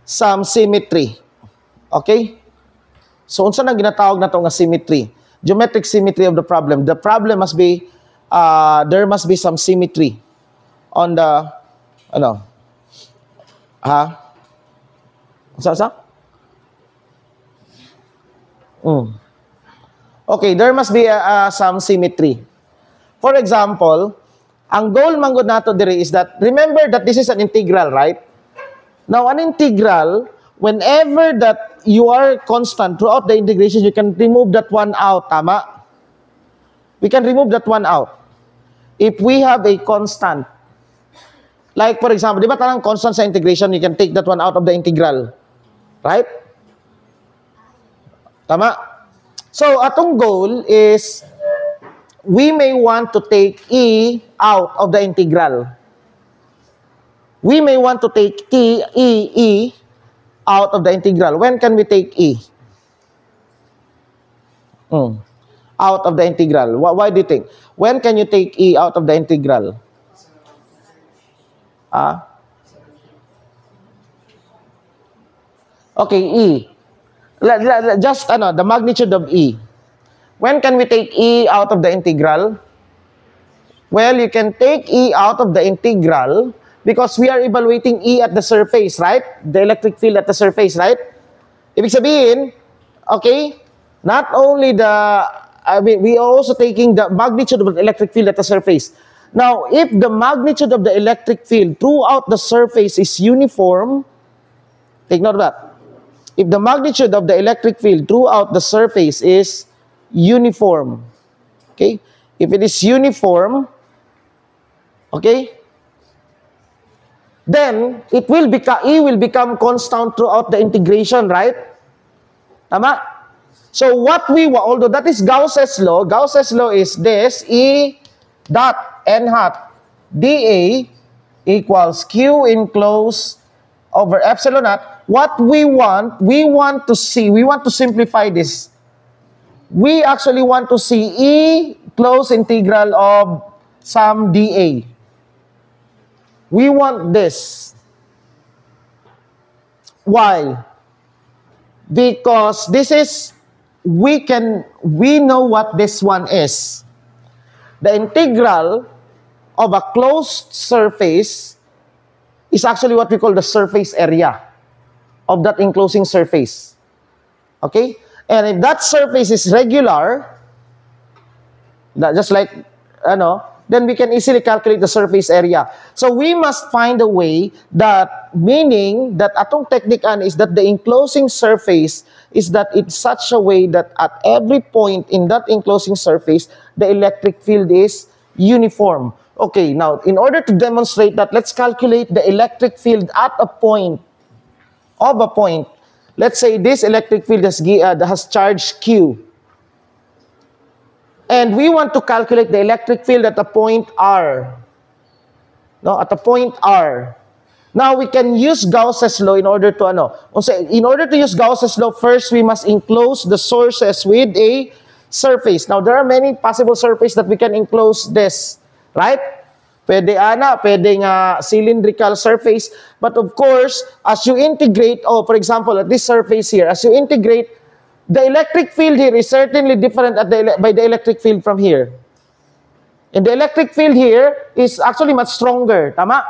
some symmetry. Okay? So, unsa nang ginatawag na ito nga symmetry? Geometric symmetry of the problem. The problem must be, there must be some symmetry on the, Sa? Okay, there must be some symmetry. For example, ang goal manggod nato dire is that, remember that this is an integral, right? Now, an integral, whenever that you are constant throughout the integration, you can remove that one out, tama? We can remove that one out. If we have a constant, like for example, di ba tanang constant sa integration, you can take that one out of the integral. Right? Tama? So, atong goal is, we may want to take E out of the integral. We may want to take E out of the integral. When can we take E? Out of the integral. Why do you think? When can you take E out of the integral? Okay, E. Just the magnitude of E. When can we take E out of the integral? Well, you can take E out of the integral because we are evaluating E at the surface, right? The electric field at the surface, right? Ibig sabihin, okay, not only we are also taking the magnitude of the electric field at the surface. Now, if the magnitude of the electric field throughout the surface is uniform, take note of that. If the magnitude of the electric field throughout the surface is uniform, okay? If it is uniform, okay, then it will become, E will become constant throughout the integration, right? Tama? So what we want, although that is Gauss's law is this, E dot n hat dA equals Q enclosed over epsilon naught. What we want to simplify this. We actually want to see E closed integral of some dA. We want this. Why? Because this is, we know what this one is. The integral of a closed surface is actually what we call the surface area of that enclosing surface. Okay? And if that surface is regular, just like, then we can easily calculate the surface area. So we must find a way that, meaning that atong technique is that the enclosing surface is that it's such a way that at every point in that enclosing surface, the electric field is uniform. Okay, now, in order to demonstrate that, let's calculate the electric field at a point. Let's say this electric field has charge Q. And we want to calculate the electric field at a point R. No, at a point R. Now, we can use Gauss's law in order to use Gauss's law, first we must enclose the sources with a surface. Now, there are many possible surfaces that we can enclose this, right? Pwede nga cylindrical surface. But of course, as you integrate, for example, at this surface here, as you integrate, the electric field here is certainly different by the electric field from here. And the electric field here is actually much stronger, tama?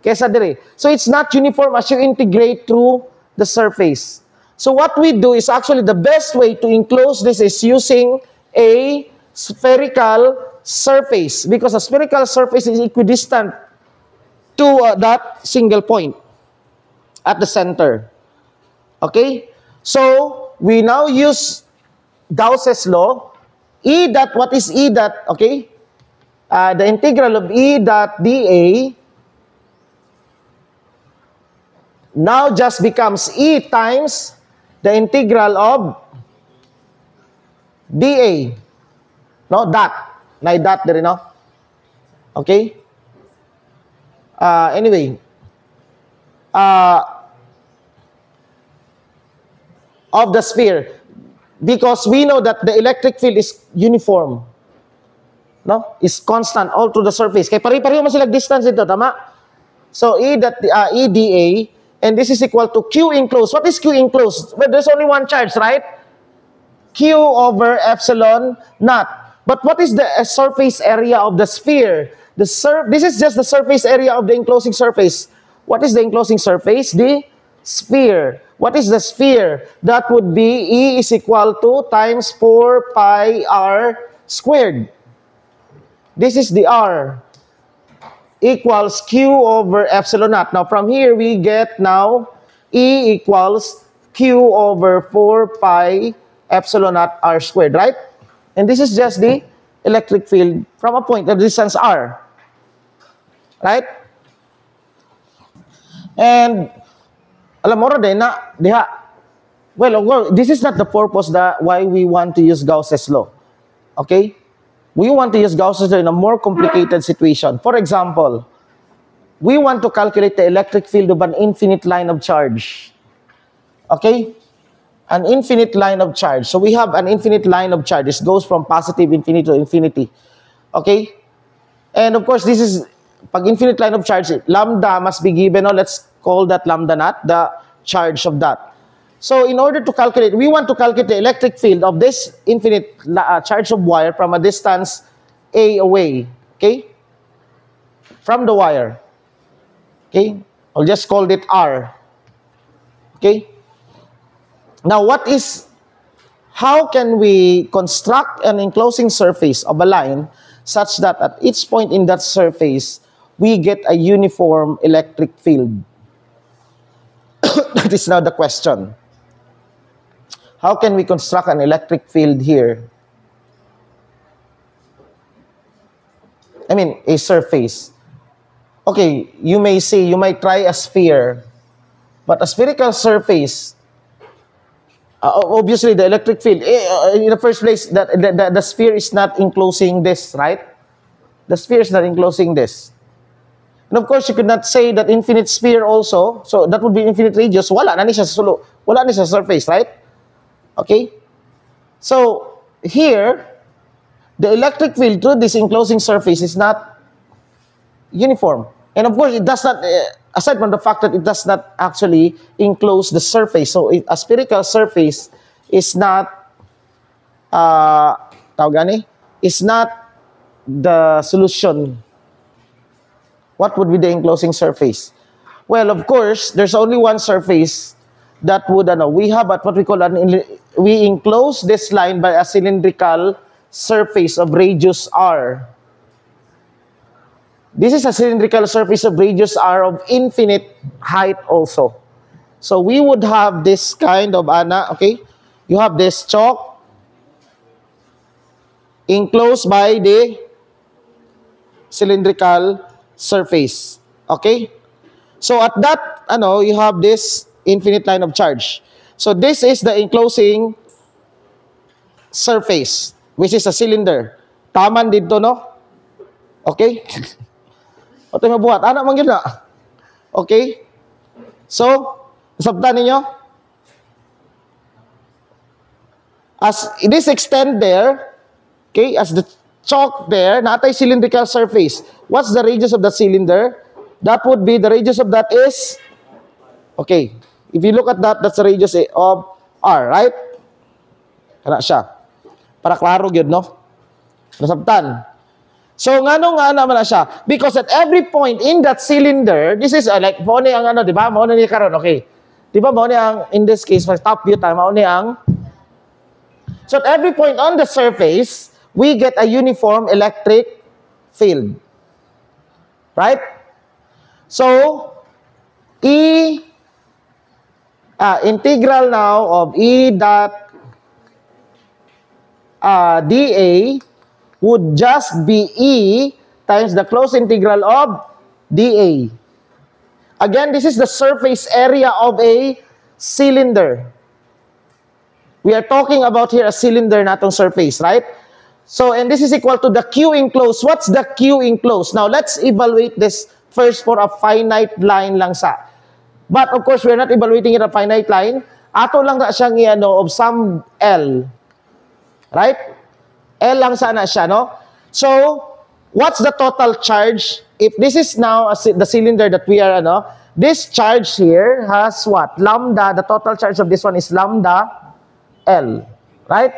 Kesa dire. So it's not uniform as you integrate through the surface. So what we do is actually the best way to enclose this is using a spherical surface, because a spherical surface is equidistant to that single point at the center. Okay? So, we now use Gauss's law. E dot, what is E dot? Okay? The integral of E dot dA now just becomes E times the integral of dA. No, dot. Na dot there, no? Okay? Anyway. of the sphere. Because we know that the electric field is uniform. No? Is constant all to the surface. Kaya pari-pareho man sila distance ito, tama? So, EDA, and this is equal to Q enclosed. What is Q enclosed? Well, there's only one charge, right? Q over epsilon naught. But what is the surface area of the sphere? This is just the surface area of the enclosing surface. What is the enclosing surface? The sphere. What is the sphere? That would be E is equal to times 4 pi r squared. This is the r. Equals Q over epsilon naught. Now, from here, we get now E equals Q over 4 pi epsilon naught r squared, right? And this is just the electric field from a point of distance r. Right? And alam mo rin na diha. Well, this is not the purpose that why we want to use Gauss's law. Okay? We want to use Gauss's law in a more complicated situation. For example, we want to calculate the electric field of an infinite line of charge. Okay? An infinite line of charge. So we have an infinite line of charge. This goes from positive infinity to infinity. Okay? And of course, this is pag infinite line of charge, lambda must be given, or let's call that lambda naught, the charge of that. So in order to calculate, we want to calculate the electric field of this infinite charge of wire from a distance A away, okay? From the wire, okay? I'll just call it R, okay? Now how can we construct an enclosing surface of a line such that at each point in that surface, we get a uniform electric field? That is now the question. How can we construct an electric field here? I mean, a surface. Okay, you may say, you might try a sphere, but a spherical surface, obviously the electric field, in the first place, the sphere is not enclosing this, right? The sphere is not enclosing this. And of course, you could not say that infinite sphere also, so that would be infinite radius, wala na siya sa surface, right? Okay? So, here, the electric field through this enclosing surface is not uniform. And of course, it does not, aside from the fact that it does not actually enclose the surface, so a spherical surface is not, is not the solution. What would be the enclosing surface? Well, of course, there's only one surface that would, we have at what we call, we enclose this line by a cylindrical surface of radius r. This is a cylindrical surface of radius r of infinite height also. So we would have this kind of, okay? You have this chalk enclosed by the cylindrical surface. Okay? So at that, you have this infinite line of charge. So this is the enclosing surface, which is a cylinder. Taman dito, no? Okay? O tayo mabuhat. Ano man yun na? Okay? So, sabtan ninyo? As this extend there, okay, as the chalk there, natay cylindrical surface. What's the radius of the cylinder? That would be, the radius of that is, okay, if you look at that, that's the radius of R, right? Kana siya. Para klaro yun, no? Nasabtan. So, nga naman na siya. Because at every point in that cylinder, this is like, mo ni ang di ba? Mo ni karon, okay. Di ba, mo ni ang, in this case, top view tayo, mo ni ang, so at every point on the surface, we get a uniform electric field. Right? So, integral now of E dot dA would just be E times the closed integral of dA. Again, this is the surface area of a cylinder. We are talking about here a cylinder, natong surface, right? So, and this is equal to the Q enclosed. What's the Q enclosed? Now, let's evaluate this first for a finite line lang sa. But, of course, we're not evaluating it a finite line. ato lang na siyang i-ano of some L. Right? L lang sana siya, no? So, what's the total charge? If this is now the cylinder that we are, ano, this charge here has what? Lambda, the total charge of this one is lambda L. Right?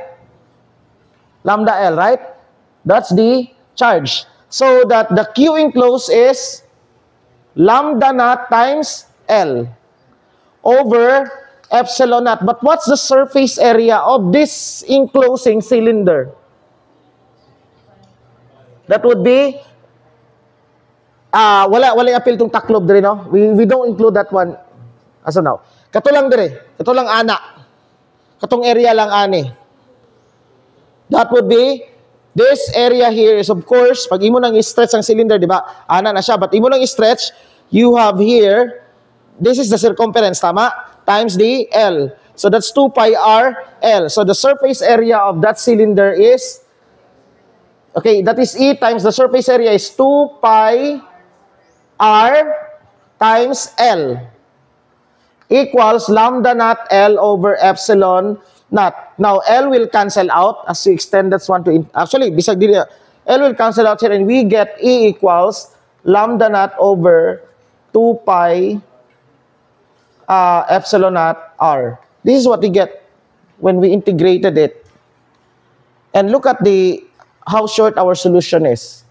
Lambda L, right? That's the charge. So that the Q enclosed is lambda naught times L over epsilon naught. But what's the surface area of this enclosing cylinder? That would be, wala appeal tong taklob dire, no? We don't include that one as of now. Katulang dire, katulang ana. Katong area lang ani. That would be, this area here is of course, pag imo nang i-stretch ang cylinder, di ba? Ana na siya, but imo nang i-stretch, you have here, this is the circumference, tama? Times the L. So that's 2 pi r L. So the surface area of that cylinder is, okay, that is E times the surface area is 2 pi r times L equals lambda naught L over epsilon naught. Now, L will cancel out as you extend that one to, actually, bisag dili, L will cancel out here and we get E equals lambda naught over 2 pi epsilon naught R. This is what we get when we integrated it. And look at how short our solution is.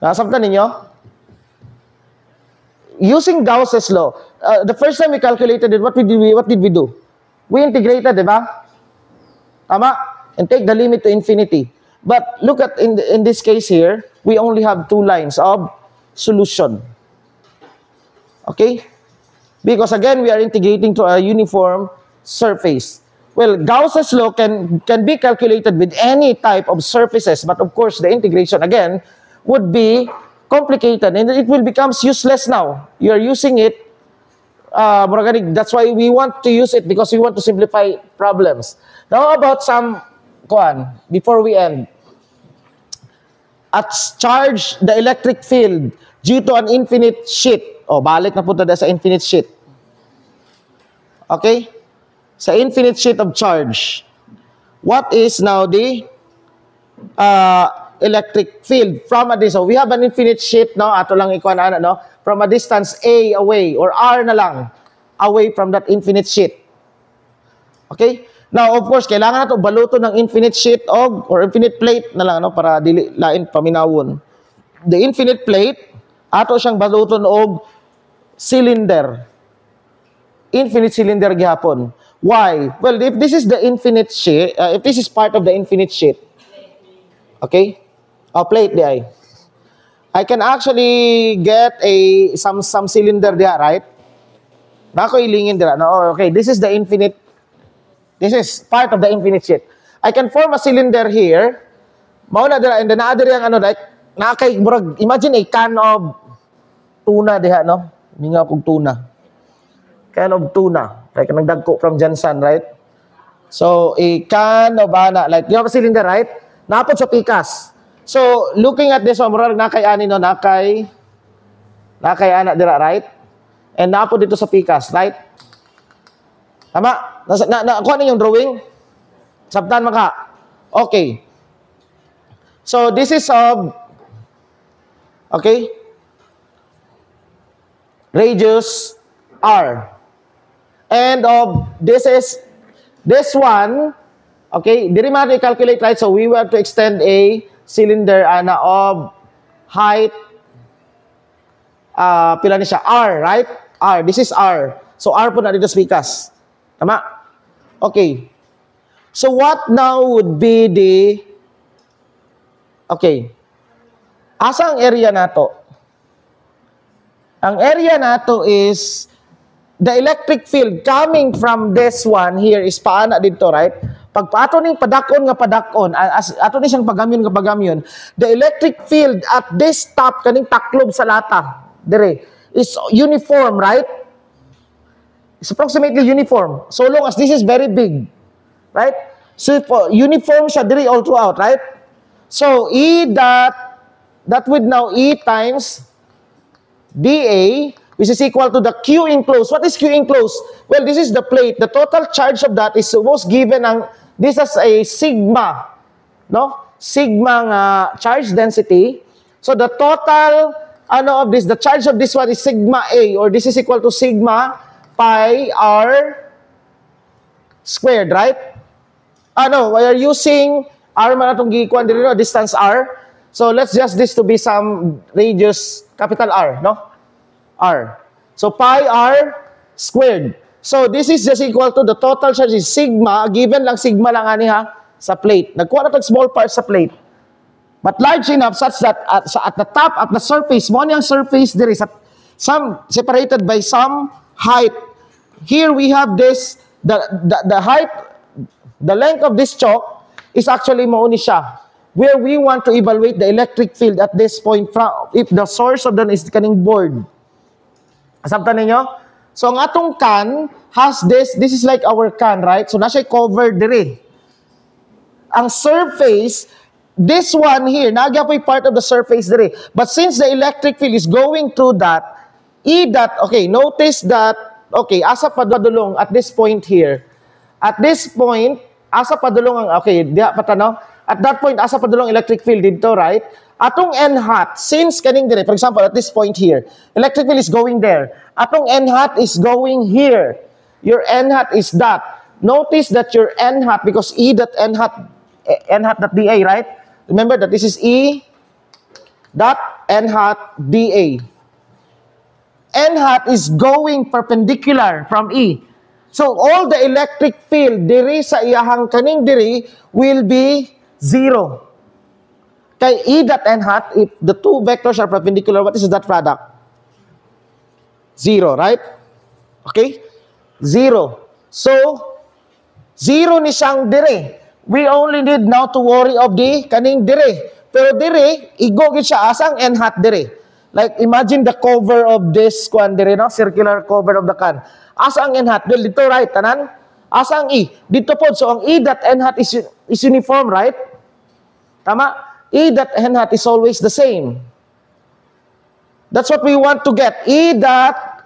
Nasabtan ninyo? Using Gauss's law, the first time we calculated it, what did we do? We integrated, di ba? Tama? And take the limit to infinity. But look at, in this case here, we only have 2 lines of solution. Okay? Because again, we are integrating to a uniform surface. Well, Gauss's law can be calculated with any type of surfaces, but of course, the integration, again, would be complicated, and it will become useless now. You are using it, that's why we want to use it, because we want to simplify problems. Now, about some, before we end. At charge the electric field due to an infinite sheet. O, balik na punta sa infinite sheet. Okay? Sa infinite sheet of charge. What is now the electric field from a distance? So we have an infinite sheet, no? Ato lang ikuan ana, no? From a distance A away, or R na lang, away from that infinite sheet. Okay? Now, of course, kailangan nato baluton ng infinite sheet or infinite plate na lang, no? Para dili lain paminawon. The infinite plate, ato siyang baluton og cylinder. Infinite cylinder gihapon. Why? Well, if this is the infinite sheet, if this is part of the infinite sheet, okay? Plate di ay. I can actually get some cylinder there, right? Nako ilingin dira. No, okay, this is the infinite. This is part of the infinite sheet. I can form a cylinder here. Mao na dira, and then naa diri ang ano, like nakay murag, imagine a can of tuna diha, no? Mingaw kog tuna. Can of tuna. Like nagdagko from Jansan, right? So, a can of ana, like you have a cylinder, right? Napod sa pikas. So, looking at this, murag nakay ani, no? Nakay ana dira, right? And napod dito sa pikas, right? Tama? Kuha na yung drawing? Sabtan maka. Okay. So, this is okay? Radius R. And this one, okay, diri man i-calculate, right? So we have to extend a cylinder ana of height, pila ni siya? R, right? R, this is R. So R po na dito sa pikas. Tama? Okay. So what now would be okay, asa ang area nato? Ang area nato is the electric field coming from this one here is paana dito, right? Pag ato ning padakon, as ato ni siyang pagamyon, the electric field at this top kaning taklob sa lata, dire, is uniform, right? It's approximately uniform. So long as this is very big, right? So uniform siya dire all throughout, right? So E that would now E times dA which is equal to the Q enclosed. What is Q enclosed? Well, this is the plate. The total charge of that is supposed given this as a sigma, no? Sigma charge density. So the total of this, the charge of this one is sigma A, or this is equal to sigma pi r squared, right? We are using r man atong giikuan diri, no? Distance r. So let's just this to be some radius, capital R, no? R. So pi r squared. So this is just equal to the total charge is sigma, given lang sigma lang ani ha sa plate. Nagkuha na tag small part sa plate. But large enough such that at the top, at the surface, mo niyang surface there is some separated by some height. Here we have this, the height, the length of this chalk is actually mo ni siya, where we want to evaluate the electric field at this point if the source of that is kaning board. Asabtan ninyo? So ang atong can has this is like our can, right? So na siya covered dire. Ang surface, this one here, nagyapoy part of the surface dire. But since the electric field is going through that, E dot, okay, notice that, okay, asa padulong at this point here. At this point, asa padulong ang, okay, diya patanaw. At that point, asa padulong electric field dito, right? Atong N hat, since kaning dire, for example, at this point here, electric field is going there. Atong N hat is going here. Your N hat is that. Notice that your N hat, because E dot N hat dot dA, right? Remember that this is E dot N hat dA. N hat is going perpendicular from E. So all the electric field diri sa iyahang kaning diri will be 0. Kay E dot N hat, if the two vectors are perpendicular, what is that product? 0, right? Okay? 0. So, 0 ni siyang dire. We only need now to worry of the kaning dire. Pero dire, igogit siya asang N hat dire. Like, imagine the cover of this kwan dire, no? Circular cover of the can. Asang N hat? Well, dito, right? Tanan? Asang E? Dito po. So, ang E dot N hat is uniform, right? Tama? E dot N hat is always the same. That's what we want to get. E dot,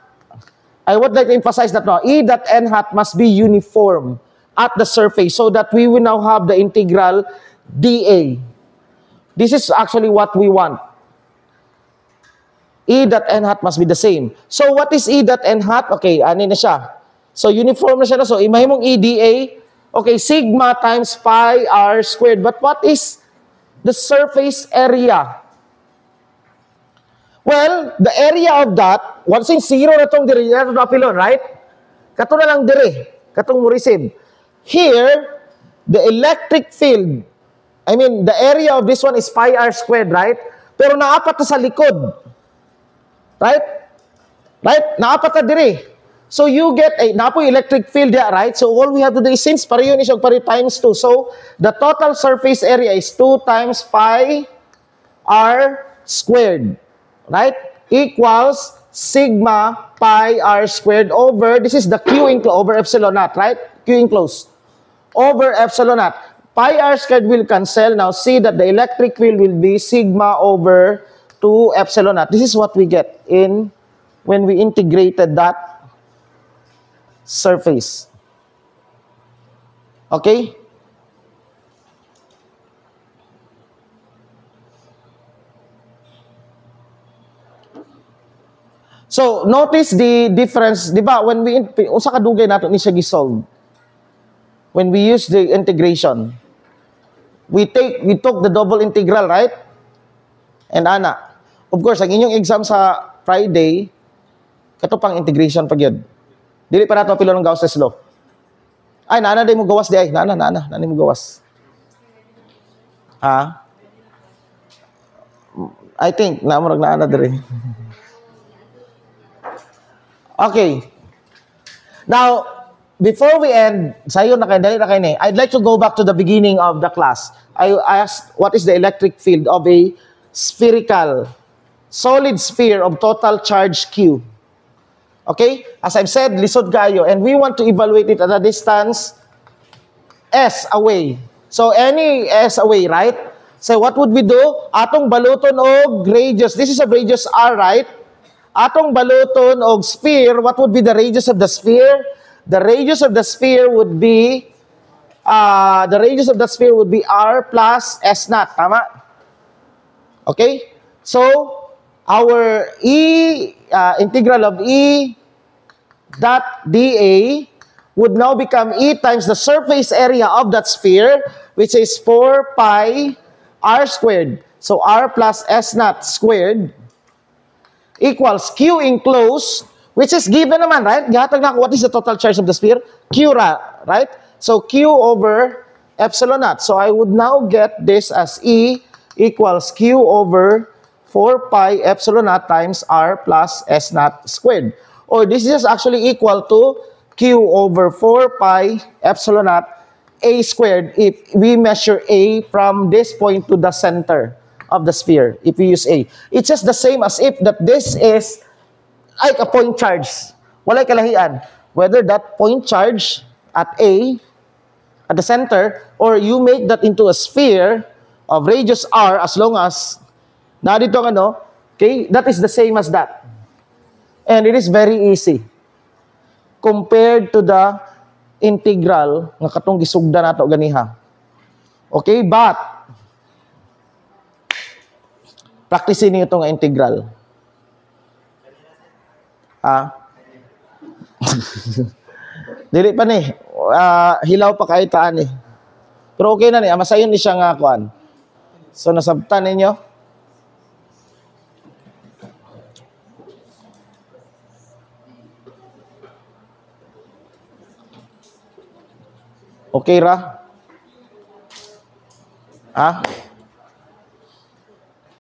I would like to emphasize that now. E dot N hat must be uniform at the surface so that we will now have the integral dA. This is actually what we want. E dot N hat must be the same. So what is E dot N hat? Okay, ano na siya? So uniform na siya na. So imahimong EDA. Okay, sigma times pi r squared. But what is the surface area? Well, the area of that, once in 0 na itong diri, na pilon, right? Kato na lang diri. Katong mo receive. Here, the electric field, I mean, the area of this one is pi r squared, right? Pero naapat na sa likod. Right? Right? Naapat na diri. So you get a napoy electric field there, right? So all we have to do is since pareho ni siya times 2. So the total surface area is 2 times pi r squared. Right? Equals sigma pi r squared over, this is the Q enclosed, over epsilon naught, right? Q enclosed. Over epsilon naught. Pi r squared will cancel. Now see that the electric field will be sigma over 2 epsilon naught. This is what we get in when we integrated that surface. Okay? So, notice the difference, di ba, when we, usa kadugay nato ni siya gisolve. When we use the integration, we took the double integral, right? And ana, of course, ang inyong exam sa Friday, kato pang integration pag yun. Dili pa nato pilo ng Gauss's law. Ay, naana day mo gawas di ay. Naana mo gawas. Ha? I think, naamurag naana dire. Okay. Now, before we end, sayo na kayo, dali na kayo ni, I'd like to go back to the beginning of the class. I asked, what is the electric field of a spherical, solid sphere of total charge Q? Okay? As I've said, lisod kayo, and we want to evaluate it at a distance S away. So, any S away, right? So, what would we do? Atong baluton og radius. This is a radius R, right? atong baluton og sphere, what would be the radius of the sphere? The radius of the sphere would be r plus s naught. Tama? Okay? So, our integral of E dot dA would now become E times the surface area of that sphere, which is 4 pi r squared. So, r plus s naught squared equals Q enclosed, which is given naman, right? Gihatag na ako, what is the total charge of the sphere? Q, right? So, Q over epsilon naught. So, I would now get this as E equals Q over 4 pi epsilon naught times r plus s naught squared. Or this is actually equal to Q over 4 pi epsilon naught a squared if we measure A from this point to the center of the sphere, if we use A. It's just the same as if that this is like a point charge. Walay kalahian. Whether that point charge at A, at the center, or you make that into a sphere of radius r as long as na dito ano, okay, that is the same as that. And it is very easy compared to the integral nga katong gisugda nato ganiha. Okay, but practice niyo itong integral. Dili pa ni. Hilaw pa kahit taan eh. Pero okay na ni. Masayon ni siya nga kuan. So, nasabtan ninyo. Okay ra?